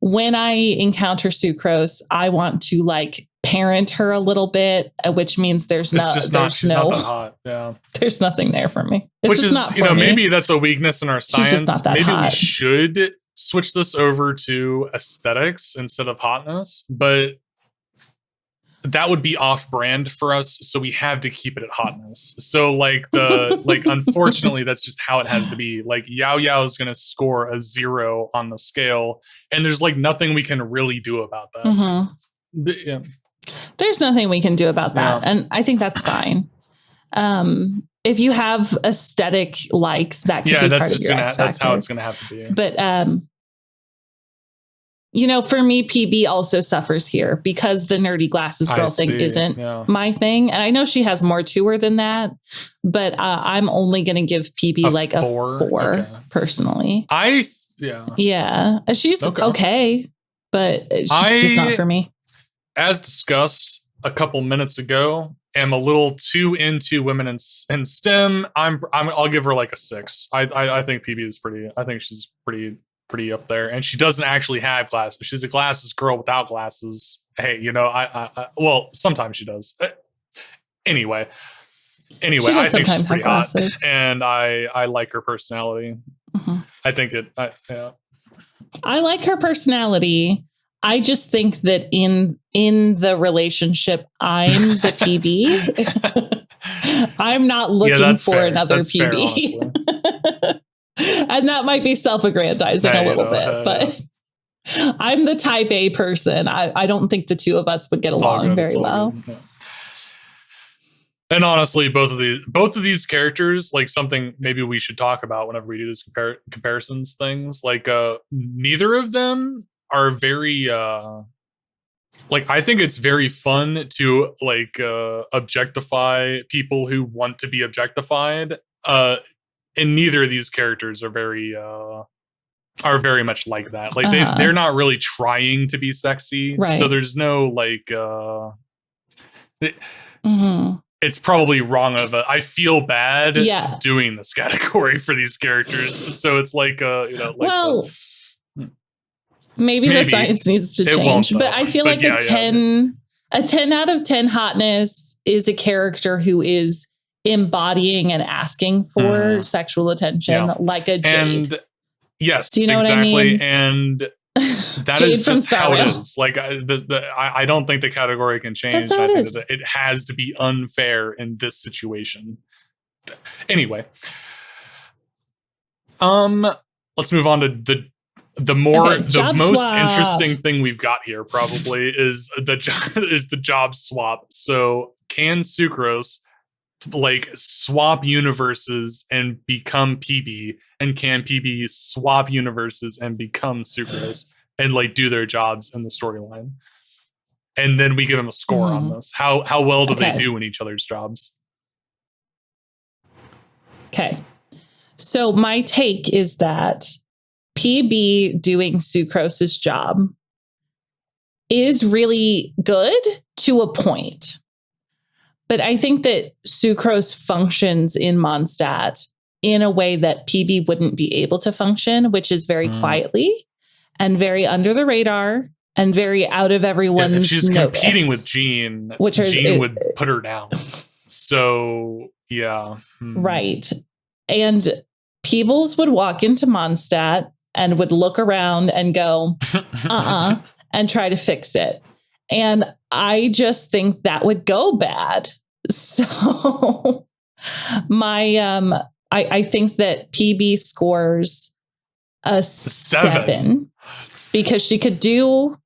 S2: When I encounter Sucrose, I want to like parent her a little bit, which means there's not that
S1: hot. Yeah.
S2: There's nothing there for me.
S1: Which is, maybe that's a weakness in our science. Maybe we should switch this over to aesthetics instead of hotness, but that would be off brand for us. So we have to keep it at hotness. So unfortunately, that's just how it has to be. Like Yao Yao is going to score a 0 on the scale, and there's like nothing we can really do about that.
S2: Mm-hmm.
S1: Yeah.
S2: There's nothing we can do about that. Yeah. And I think that's fine. If you have aesthetic likes, that can be part of your X factor.
S1: That's how it's going to have to be.
S2: But, for me, PB also suffers here because the nerdy glasses girl thing isn't my thing. And I know she has more to her than that, but I'm only going to give PB a 4 personally. Yeah. She's okay, but she's just not for me.
S1: As discussed a couple minutes ago, am a little too into women in STEM. I'll give her like a 6. I think PB is pretty. I think she's pretty up there, and she doesn't actually have glasses. She's a glasses girl without glasses. Hey, well, sometimes she does. Anyway, I think she's pretty hot, and I like her personality. Mm-hmm. I think it.
S2: I like her personality. I just think that in the relationship, I'm the PB. I'm not looking for another PB. And that might be self-aggrandizing a little bit, but I'm the type A person. I don't think the two of us would get along very well.
S1: Yeah. And honestly, both of these characters, like something maybe we should talk about whenever we do these comparisons things, like neither of them are very like, I think it's very fun to like objectify people who want to be objectified. And neither of these characters are very much like that. Like they're not really trying to be sexy. Right. So there's no like it's probably wrong of I feel bad doing this category for these characters. So it's like like
S2: maybe the science needs to change. But I feel like a 10 out of 10 hotness is a character who is embodying and asking for sexual attention like a Jade.
S1: And yes,
S2: do you know
S1: exactly.
S2: What I mean?
S1: And that is just how it is. Like I don't think the category can change. I think that it has to be unfair in this situation. Anyway, let's move on to the most interesting thing we've got here. Probably is the job swap. So can Sucrose like swap universes and become PB, and can PB swap universes and become Sucrose and like do their jobs in the storyline? And then we give them a score on this. How well do they do in each other's jobs?
S2: Okay. So my take is that PB doing Sucrose's job is really good to a point. But I think that Sucrose functions in Mondstadt in a way that PB wouldn't be able to function, which is very quietly and very under the radar and very out of everyone's
S1: if she's
S2: notice.
S1: Competing with Jean, Jean would put her down. So, yeah.
S2: Right. And Peebles would walk into Mondstadt and would look around and go, and try to fix it. And I just think that would go bad. So I think that PB scores a 7 because she could do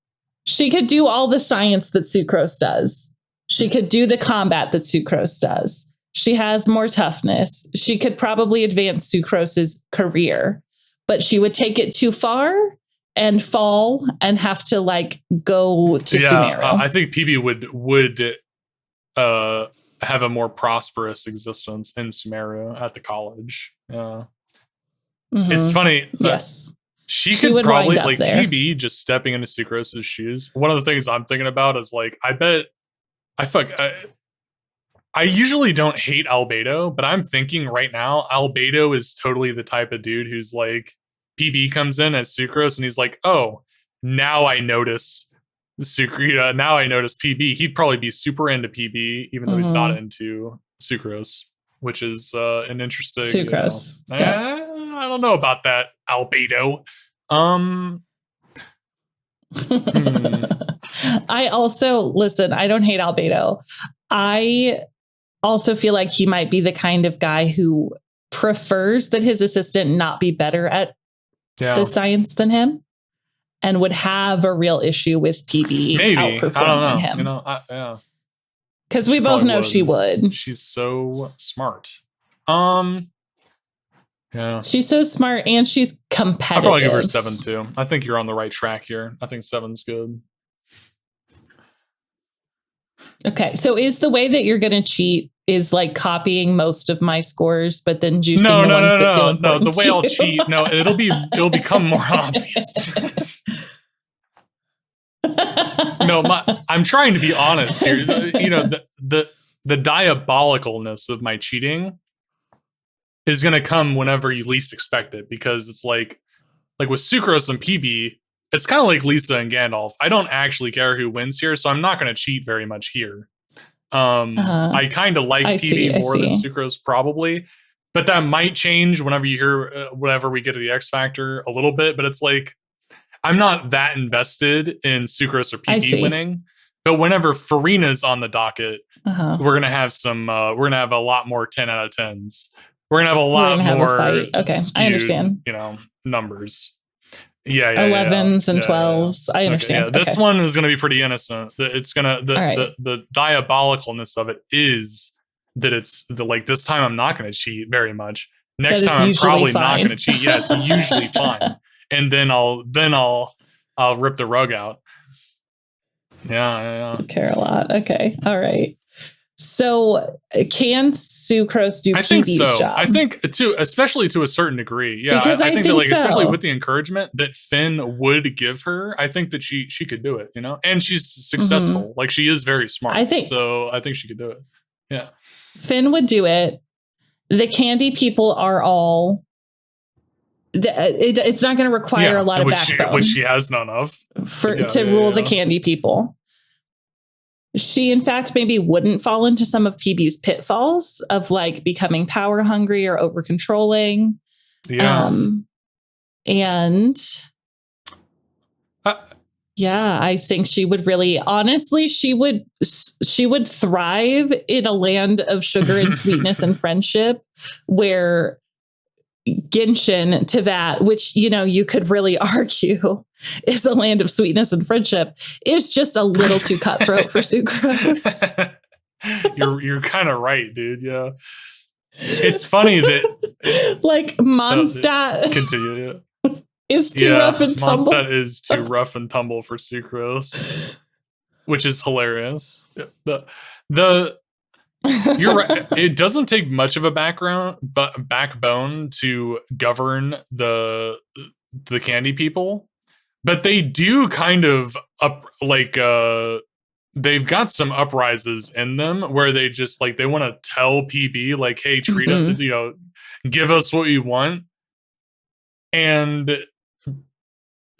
S2: all the science that Sucrose does. She could do the combat that Sucrose does. She has more toughness. She could probably advance Sucrose's career, but she would take it too far and fall and have to like go to Sumeru.
S1: I think PB would have a more prosperous existence in Sumeru at the college. It's funny. Yes. She could probably like there. PB just stepping into Sucrose's shoes. One of the things I'm thinking about is like, I usually don't hate Albedo, but I'm thinking right now, Albedo is totally the type of dude who's like, PB comes in as Sucrose and he's like, oh, now I notice now I notice PB. He'd probably be super into PB, even though he's not into Sucrose, which is an interesting
S2: Sucrose.
S1: I don't know about that, Albedo.
S2: I also listen, I don't hate Albedo. I also feel like he might be the kind of guy who prefers that his assistant not be better at the science than him and would have a real issue with PB outperforming him. Because we both know she would.
S1: She's so smart.
S2: She's so smart and she's competitive.
S1: I'll probably give her 7 too. I think you're on the right track here. I think 7's good.
S2: Okay, so is the way that you're going to cheat is like copying most of my scores, but then juicing the ones that feel important
S1: the way I'll cheat, it'll become more obvious. I'm trying to be honest here. The diabolicalness of my cheating is going to come whenever you least expect it, because it's like with Sucrose and PB, it's kind of like Lisa and Gandalf. I don't actually care who wins here, so I'm not going to cheat very much here. I kind of like PB more than Sucrose probably, but that might change whenever you hear whenever we get to the X Factor a little bit. But it's like I'm not that invested in Sucrose or PB winning. But whenever Farina's on the docket, we're gonna have a lot more 10 out of 10s. we're gonna have a lot more
S2: fight. Okay,
S1: skewed,
S2: I understand.
S1: Numbers. Yeah,
S2: 11s and 12s. I understand.
S1: Okay, this one is gonna be pretty innocent. It's gonna the diabolicalness of it is that it's like this time I'm not gonna cheat very much. Next time I'm probably not gonna cheat. Yeah, it's usually fine. And then I'll rip the rug out. Yeah.
S2: I care a lot. Okay. All right. So can Sucrose do PB's job?
S1: I think especially to a certain degree. Yeah. I think that especially with the encouragement that Finn would give her, I think that she could do it, and she's successful. Mm-hmm. Like she is very smart. I think she could do it. Yeah.
S2: Finn would do it. The candy people are all it's not going to require a lot of backbone,
S1: which she has none of
S2: to rule the candy people. She, in fact, maybe wouldn't fall into some of PB's pitfalls of like becoming power hungry or over controlling.
S1: Yeah.
S2: I think she would really, honestly, she would thrive in a land of sugar and sweetness and friendship where Genshin to that, which, you could really argue is a land of sweetness and friendship, is just a little too cutthroat for Sucrose.
S1: You're kind of right, dude. Yeah. It's funny that
S2: like Mondstadt
S1: continue.
S2: Is too rough and tumble.
S1: Mondstadt is too rough and tumble for Sucrose, which is hilarious. You're right. It doesn't take much of a backbone to govern the candy people, but they do kind of they've got some uprises in them where they just they want to tell PB like, hey, treat us, give us what you want, and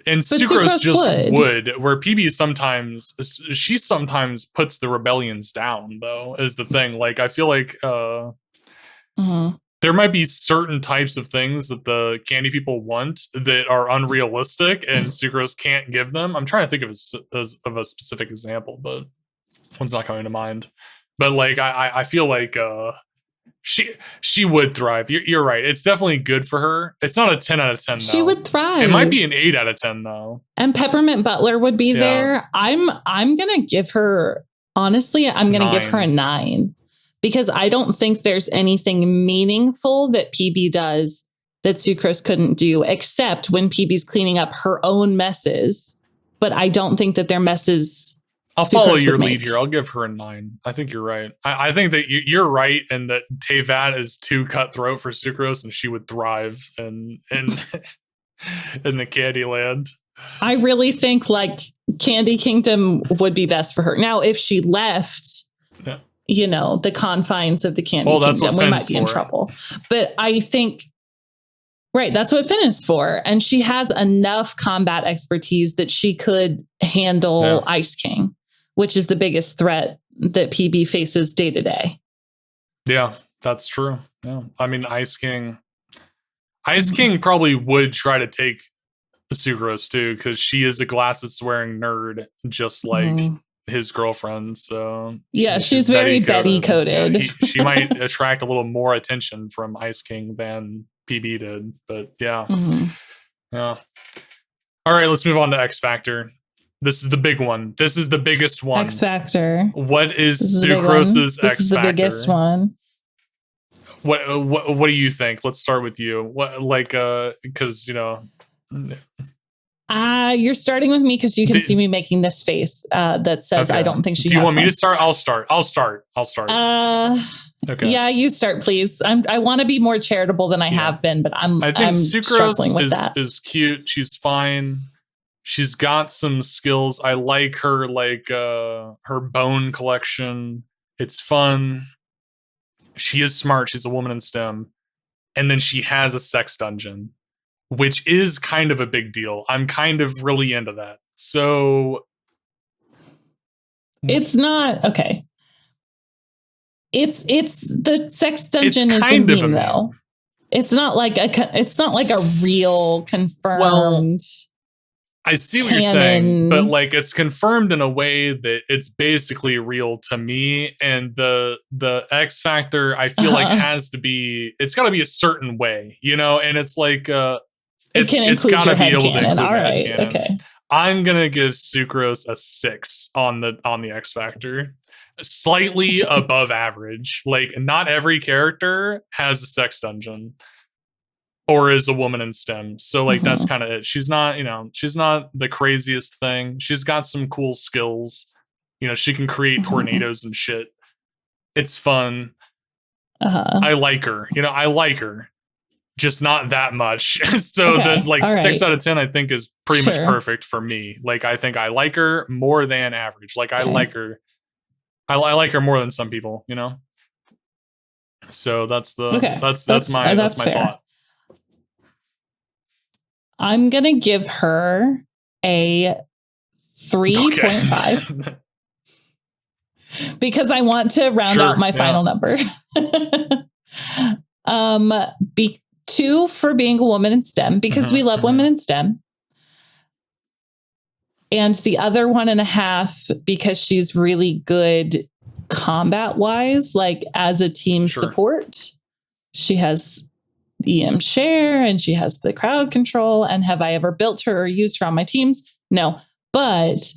S1: Sucrose just would, where PB sometimes puts the rebellions down, though, is the thing. Like, I feel like there might be certain types of things that the candy people want that are unrealistic and Sucrose can't give them. I'm trying to think of a specific example, but one's not coming to mind. But like, I feel like she would thrive. You're right. It's definitely good for her. It's not a 10 out of 10 though.
S2: She would thrive.
S1: It might be an 8 out of 10 though.
S2: And Peppermint Butler would be there. I'm gonna give her, honestly, I'm gonna give her a 9 because I don't think there's anything meaningful that PB does that Sucrose couldn't do, except when PB's cleaning up her own messes. But I don't think that their messes.
S1: I'll follow your lead here. I'll give her a 9. I think you're right. I think that you're right, and that Teyvat is too cutthroat for Sucrose, and she would thrive in the Candy Land.
S2: I really think like Candy Kingdom would be best for her. Now, if she left, the confines of the Candy Kingdom, we might be in trouble. But I think. Right, that's what Finn is for. And she has enough combat expertise that she could handle Ice King, which is the biggest threat that PB faces day to day. Yeah,
S1: that's true. Yeah. I mean, Ice King probably would try to take Sucrose too, because she is a glasses-wearing nerd, just like his girlfriend. So
S2: yeah, she's very Betty coded.
S1: Yeah, she might attract a little more attention from Ice King than PB did, but yeah. All right, let's move on to X Factor. This is the big one. This is the biggest one.
S2: X Factor.
S1: What is Sucrose's X Factor? This is the biggest
S2: one.
S1: What do you think? Let's start with you. What because
S2: you're starting with me because you can see me making this face that says I don't think she.
S1: Do you want me to start? I'll start. Okay.
S2: Yeah, you start, please. I want to be more charitable than I have been, but I think
S1: Sucrose is cute. She's fine. She's got some skills. I like her, her bone collection. It's fun. She is smart. She's a woman in STEM. And then she has a sex dungeon, which is kind of a big deal. I'm kind of really into that. So
S2: it's not okay. It's the sex dungeon is a meme though. It's not like a real confirmed.
S1: I see what you're saying, but like it's confirmed in a way that it's basically real to me. And the X Factor, I feel like has to be, it's got to be a certain way, you know. And it's like it's got to be able to include
S2: All right,
S1: headcanon.
S2: okay.
S1: I'm gonna give Sucrose a 6 on the X Factor, slightly above average. Like not every character has a sex dungeon or is a woman in STEM. So like that's kind of it. She's not, you know, she's not the craziest thing. She's got some cool skills. You know, she can create tornadoes and shit. It's fun. I like her. You know, I like her. Just not that much. So that like 6 out of 10 I think is pretty much perfect for me. Like I think I like her more than average. Like I like her. I like her more than some people, you know. So that's the that's my thought.
S2: I'm going to give her a 3.5 because I want to round out my final number. 2 for being a woman in STEM because we love women in STEM. And the other 1.5 because she's really good combat wise, like as a team support. She has EM share and she has the crowd control. And have I ever built her or used her on my teams? No, but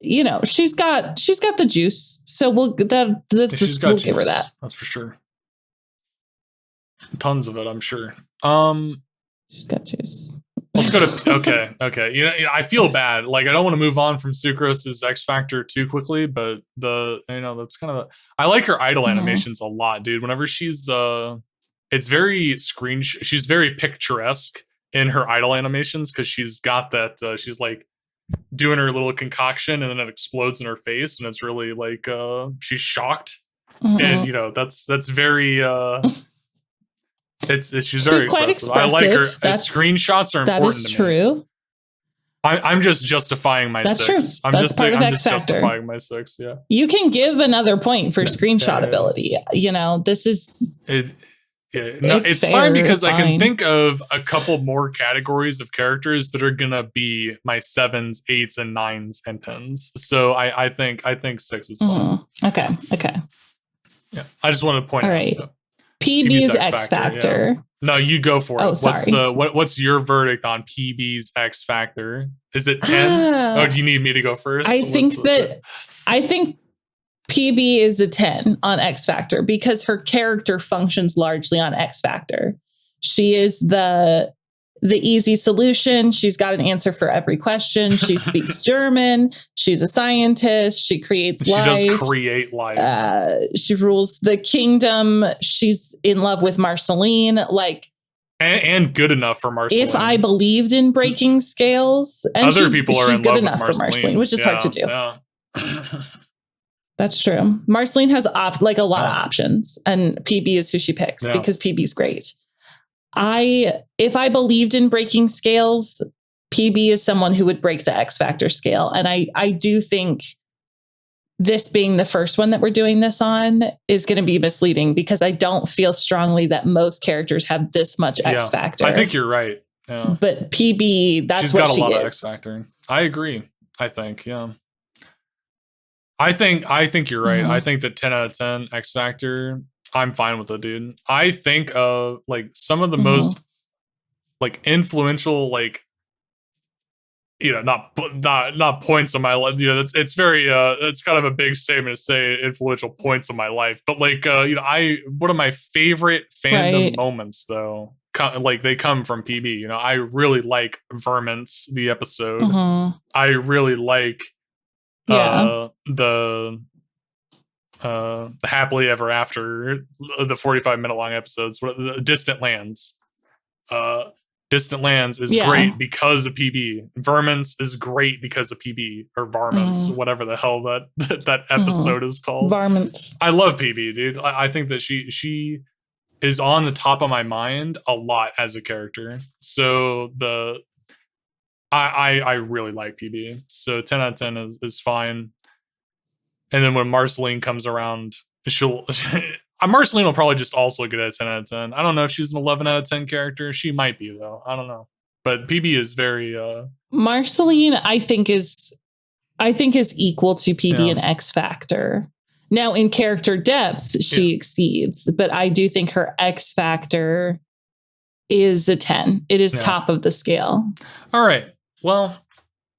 S2: you know, she's got the juice. So we'll give her that.
S1: That's for sure. Tons of it, I'm sure.
S2: She's got juice.
S1: Let's go to okay. You know, I feel bad. Like I don't want to move on from Sucrose's X Factor too quickly, but that's kind of I like her idle animations a lot, dude. Whenever she's it's very she's very picturesque in her idle animations because she's got that she's like doing her little concoction and then it explodes in her face and it's really like she's shocked. And you know, that's very she's very
S2: quite
S1: expressive. I like her. Screenshots are important.
S2: That is true.
S1: I'm just justifying my
S2: That's
S1: 6.
S2: True.
S1: I'm
S2: That's
S1: just justifying my 6. Yeah.
S2: You can give another point for screenshot ability. You know, this is
S1: it's fine because I can think of a couple more categories of characters that are gonna be my 7s, 8s, and 9s and 10s. So I think 6 is fine.
S2: Okay.
S1: Yeah. I just want to point out.
S2: PB's X Factor.
S1: Yeah. No, you go for it.
S2: Oh, sorry.
S1: What's your verdict on PB's X Factor? Is it 10? Oh, do you need me to go first?
S2: I think PB is a 10 on X Factor because her character functions largely on X Factor. She is the easy solution. She's got an answer for every question. She speaks German. She's a scientist. She creates life.
S1: She does create life.
S2: She rules the kingdom. She's in love with Marceline. Like,
S1: and good enough for Marceline.
S2: If I believed in breaking scales, and
S1: other people are
S2: she's
S1: in
S2: good
S1: love
S2: enough
S1: with
S2: for Marceline, which is hard to do. Yeah. That's true. Marceline has a lot of options, and PB is who she picks because PB's great. If I believed in breaking scales, PB is someone who would break the X Factor scale. And I do think this being the first one that we're doing this on is going to be misleading because I don't feel strongly that most characters have this much X Factor.
S1: I think you're right. Yeah.
S2: But PB, she's got a lot of
S1: X Factor. I agree. I think, I think you're right. I think that 10 out of 10 X Factor, I'm fine with it, dude. I think of like some of the most like influential, like, you know, not points in my life. You know, it's very it's kind of a big statement to say influential points in my life. But like you know, one of my favorite fandom moments though, they come from PB. You know, I really like Vermint's the episode. I really like the happily ever after, the 45-minute long episodes, Distant Lands. Distant Lands is great because of PB. Vermint's is great because of PB, or Varmints, whatever the hell that episode is called.
S2: Varmints.
S1: I love PB, dude. I think that she is on the top of my mind a lot as a character. So I really like PB. So 10 out of 10 is fine. And then when Marceline comes around, Marceline will probably just also get a 10 out of 10. I don't know if she's an 11 out of 10 character. She might be, though. I don't know. But PB is very
S2: Marceline, I think is equal to PB and X Factor. Now, in character depth, she exceeds, but I do think her X Factor is a 10. It is top of the scale.
S1: All right. Well,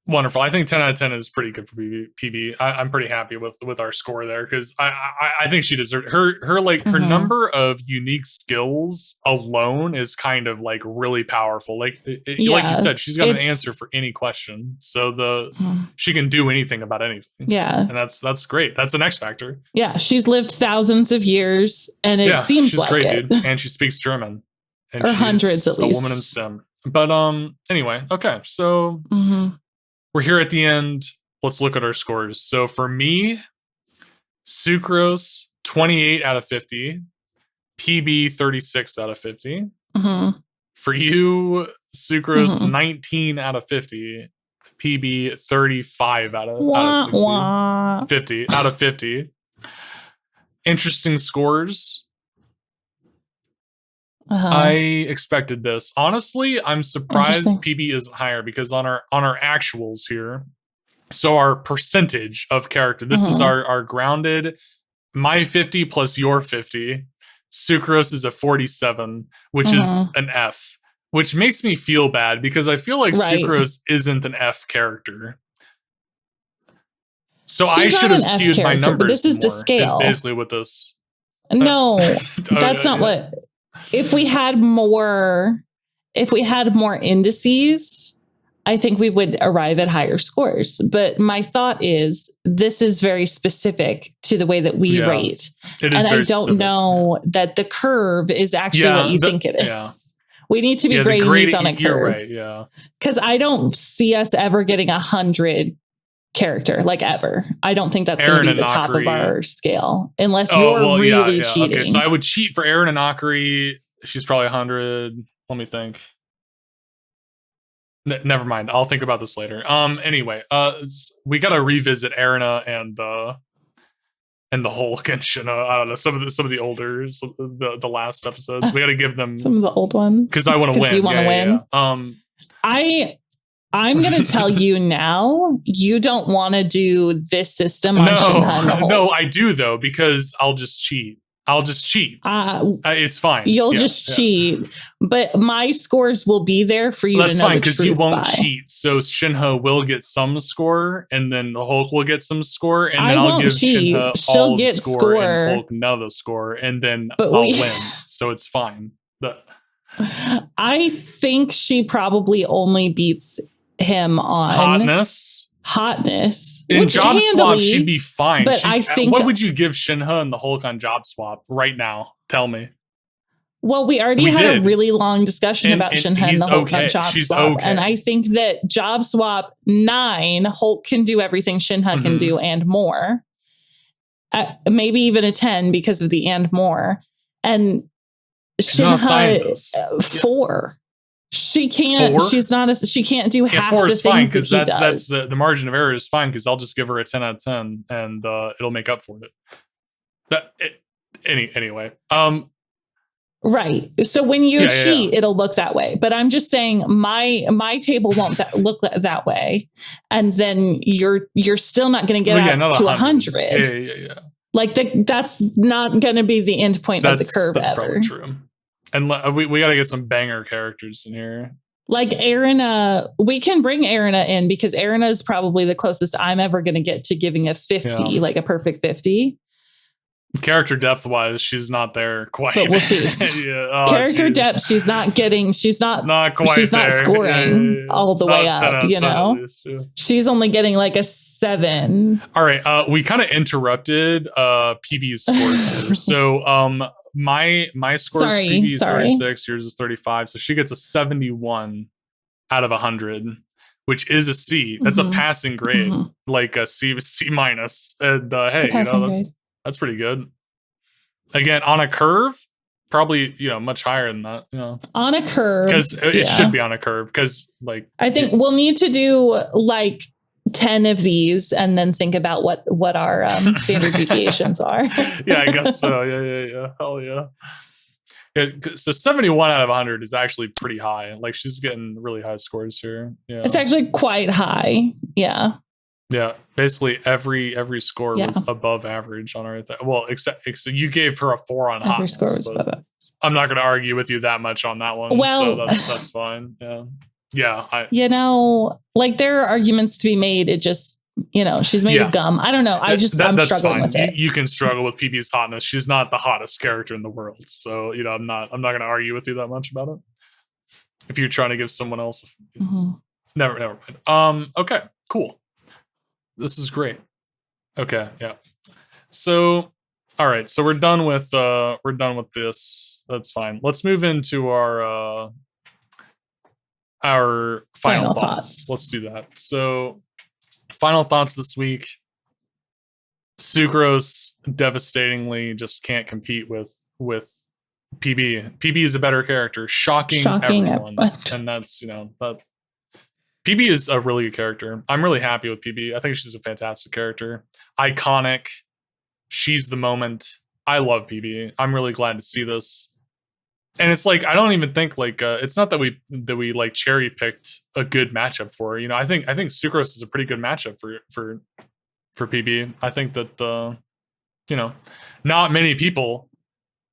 S1: wonderful. I think 10 out of 10 is pretty good for PB. I'm pretty happy with our score there because I think she deserved her like her number of unique skills alone is kind of like really powerful. Like like you said, she's got an answer for any question, so she can do anything about anything.
S2: Yeah,
S1: and that's great. That's an X factor.
S2: Yeah, she's lived thousands of years, and it seems
S1: she's
S2: like
S1: great,
S2: it.
S1: dude. And she speaks German, and
S2: or
S1: she's
S2: hundreds at least.
S1: A woman in STEM. But anyway, okay, so. We're here at the end. Let's look at our scores. So for me, Sucrose, 28 out of 50. PB, 36 out of 50. For you, Sucrose, 19 out of 50. PB, 35 out of 60. 50 out of 50. Interesting scores. I expected this. Honestly, I'm surprised PB isn't higher because on our actuals here, so our percentage of character, this is our grounded, my 50 plus your 50. Sucrose is a 47, which is an F, which makes me feel bad because I feel like Sucrose isn't an F character. So I should have skewed my numbers.
S2: This is the scale.
S1: Is basically what this.
S2: No, that's not what. If we had more indices, I think we would arrive at higher scores. But my thought is this is very specific to the way that we rate.
S1: It is,
S2: and I don't know that the curve is actually what you think it is. Yeah. We need to be grading these on a curve.
S1: You're right, yeah.
S2: Because I don't see us ever getting 100 character, like ever. I don't think that's going to be the top of our scale, unless you're really cheating.
S1: Okay, so I would cheat for Erin and Akari. She's probably 100. Let me think. Never mind. I'll think about this later. Anyway, we got to revisit Erina and the whole Genshin. I don't know, some of the older, the last episodes. We got to give them
S2: some of the old ones
S1: because I want to win.
S2: You want to win.
S1: Yeah.
S2: I'm going to tell you now, you don't want to do this system on Shinhan.
S1: No, I do, though, because I'll just cheat. It's fine.
S2: You'll just cheat. But my scores will be there for you to know.
S1: That's fine, because you won't cheat. So Shinha will get some score, and then the Hulk will get some score, and then I'll give Shinha all the score, and Hulk another score, and then I'll win. So it's fine.
S2: I think she probably only beats him on hotness.
S1: In job swap, she'd be fine.
S2: But I think,
S1: what would you give Shinha and the Hulk on job swap right now? Tell me.
S2: Well, we already had a really long discussion about Shinha and the Hulk on job swap. And I think that job swap 9, Hulk can do everything Shinha can do and more. Maybe even a 10 because of the and more. And Shinha 4. She can't. 4? She's not. She can't do half the things fine, that he does.
S1: That's the margin of error is fine because I'll just give her a 10 out of 10 and it'll make up for it. Anyway.
S2: Right. So when you cheat, it'll look that way. But I'm just saying my table won't look that way, and then you're still not going to get up to 100.
S1: Yeah.
S2: Like that's not going to be the end point of the curve
S1: that's
S2: ever.
S1: Probably true. And we got to get some banger characters in here.
S2: Like Erina, we can bring Erina in because Erina is probably the closest I'm ever going to get to giving a 50, like a perfect 50.
S1: Character depth wise, she's not there quite.
S2: But we'll see. Character depth, she's not quite she's not scoring all the way up, you know? Least, she's only getting like a 7.
S1: All right. We kind of interrupted PB's scores here. So my score is PB is 36, yours is 35. So she gets a 71 out of 100, which is a C. That's a passing grade, like a C minus. And hey, that's pretty good. Again, on a curve, probably much higher than that.
S2: On a curve,
S1: because it should be on a curve. Because
S2: I think we'll need to do like 10 of these and then think about what our standard deviations are.
S1: Yeah, I guess so. Yeah. Hell yeah. So 71 out of 100 is actually pretty high. Like she's getting really high scores here. Yeah,
S2: it's actually quite high. Yeah.
S1: Yeah, basically every score was above average on her. Well, except you gave her a 4 on hotness. Every score was above it. I'm not going to argue with you that much on that one. Well, so that's fine. Yeah.
S2: Like there are arguments to be made. It just, she's made of gum. I don't know. I'm struggling fine. With it.
S1: You can struggle with PB's hotness. She's not the hottest character in the world. So, I'm not going to argue with you that much about it. If you're trying to give someone else, never mind. Okay, cool. This is great. Okay, yeah. So, all right. So we're done with this. That's fine. Let's move into our final thoughts. Let's do that. So, final thoughts this week. Sucrose devastatingly just can't compete with PB. PB is a better character. Shocking everyone. And that's, that PB is a really good character. I'm really happy with PB. I think she's a fantastic character. Iconic. She's the moment. I love PB. I'm really glad to see this. And it's like, I don't even think like it's not that we like cherry picked a good matchup for her. I think Sucrose is a pretty good matchup for PB. I think that not many people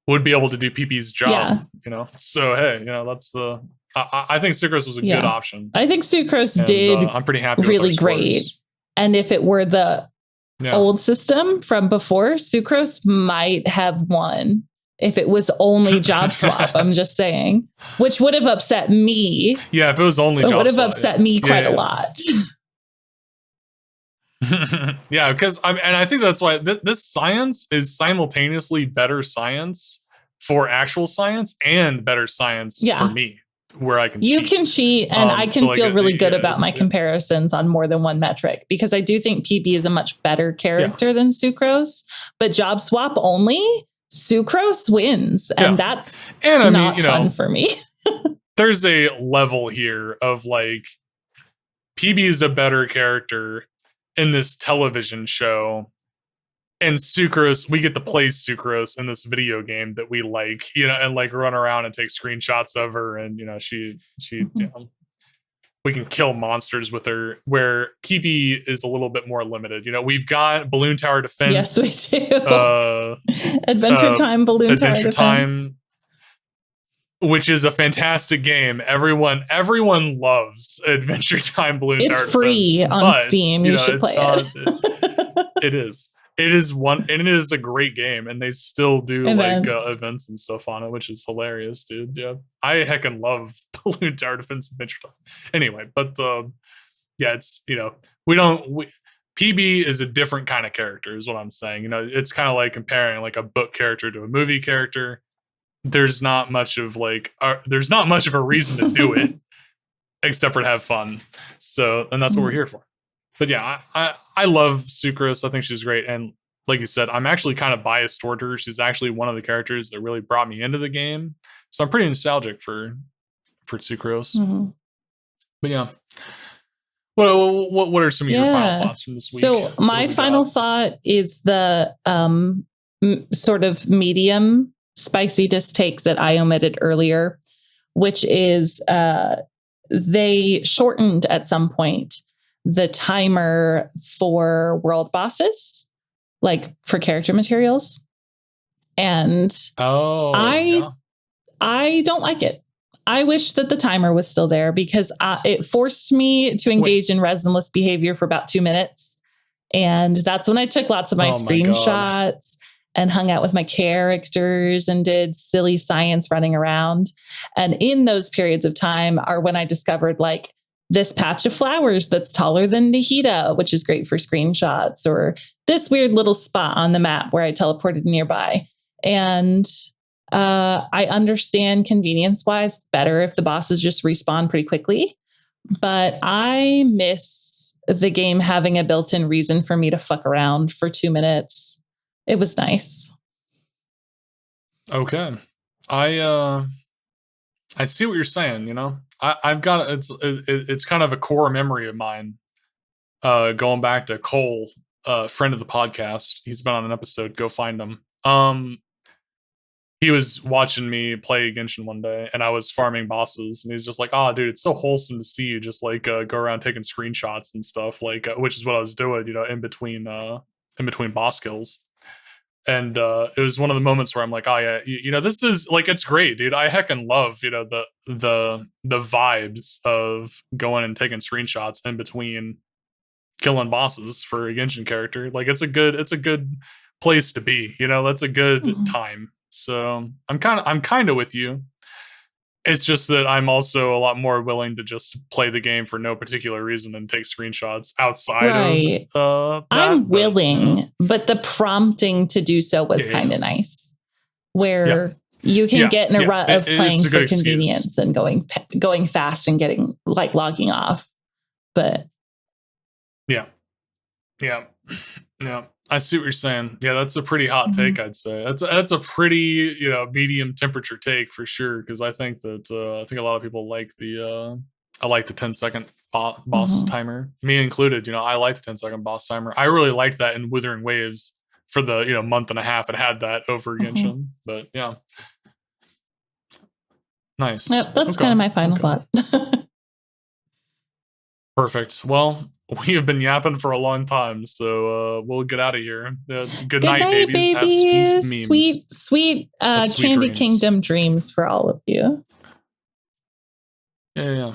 S1: would be able to do PB's job. So hey, that's the. I think Sucrose was a good option.
S2: I think Sucrose did.
S1: I'm pretty happy.
S2: Really
S1: with
S2: great. And if it were the old system from before, Sucrose might have won. If it was only job swap, I'm just saying, which would have upset me.
S1: Yeah, if it was only job swap,
S2: it would have upset me quite a lot.
S1: Yeah, because I think that's why this science is simultaneously better science for actual science and better science for me. Where I can
S2: you can cheat and I can feel really good about my comparisons on more than one metric, because I do think PB is a much better character than Sucrose, but job swap only, Sucrose wins, and that's not fun for me.
S1: There's a level here of like PB is a better character in this television show, and Sucrose, we get to play Sucrose in this video game that we like, and like run around and take screenshots of her, and she we can kill monsters with her, where PB is a little bit more limited. We've got Balloon Tower Defense.
S2: Yes, we do. Adventure Time, Balloon Tower Defense.
S1: Which is a fantastic game. Everyone loves Adventure Time, Balloon Tower Defense.
S2: It's free on Steam. You should play it.
S1: It is. It is a great game, and they still do events. Like events and stuff on it, which is hilarious, dude. Yeah, I heckin' love Balloon Tower Defense Adventure Time. Anyway, but it's PB is a different kind of character, is what I'm saying. It's kind of like comparing like a book character to a movie character. There's not much of a reason to do it except for to have fun. So, and that's what we're here for. But yeah, I love Sucrose. I think she's great. And like you said, I'm actually kind of biased toward her. She's actually one of the characters that really brought me into the game. So I'm pretty nostalgic for Sucrose. Mm-hmm. But yeah. What are some of your final thoughts from this week?
S2: So my final thought is the sort of medium spicy take that I omitted earlier, which is they shortened at some point the timer for world bosses, like for character materials. And I don't like it. I wish that the timer was still there, because it forced me to engage in resinless behavior for about 2 minutes. And that's when I took lots of my screenshots and hung out with my characters and did silly science running around. And in those periods of time are when I discovered like this patch of flowers that's taller than Nahida, which is great for screenshots, or this weird little spot on the map where I teleported nearby. And I understand convenience-wise, it's better if the bosses just respawn pretty quickly. But I miss the game having a built-in reason for me to fuck around for 2 minutes. It was nice.
S1: Okay. I see what you're saying, I've got it's kind of a core memory of mine. Going back to Cole, friend of the podcast. He's been on an episode. Go find him. he was watching me play Genshin one day, and I was farming bosses, and he's just like, "Oh, dude, it's so wholesome to see you just like go around taking screenshots and stuff, like which is what I was doing, in between boss kills." And it was one of the moments where I'm like, "Oh yeah, this is like it's great, dude. I heckin' love the vibes of going and taking screenshots in between killing bosses for a Genshin character. Like it's a good place to be. That's a good time." So I'm kind of with you. It's just that I'm also a lot more willing to just play the game for no particular reason and take screenshots outside of that.
S2: I'm willing, but the prompting to do so was kind of nice. Where you can get in a rut of playing for convenience and going fast and getting like logging off. But
S1: yeah. I see what you're saying. Yeah, that's a pretty hot take, I'd say. That's a pretty medium temperature take for sure. Because I think that a lot of people like the 10-second boss timer, me included. I like the 10-second boss timer. I really liked that in Withering Waves for the month and a half. It had that over Genshin, but yeah, nice.
S2: Yep, that's kind of my final thought.
S1: Perfect. Well, we have been yapping for a long time, so we'll get out of here. Good night, babies. Have sweet memes.
S2: Sweet Candy
S1: dreams.
S2: Kingdom dreams for all of you.
S1: Yeah.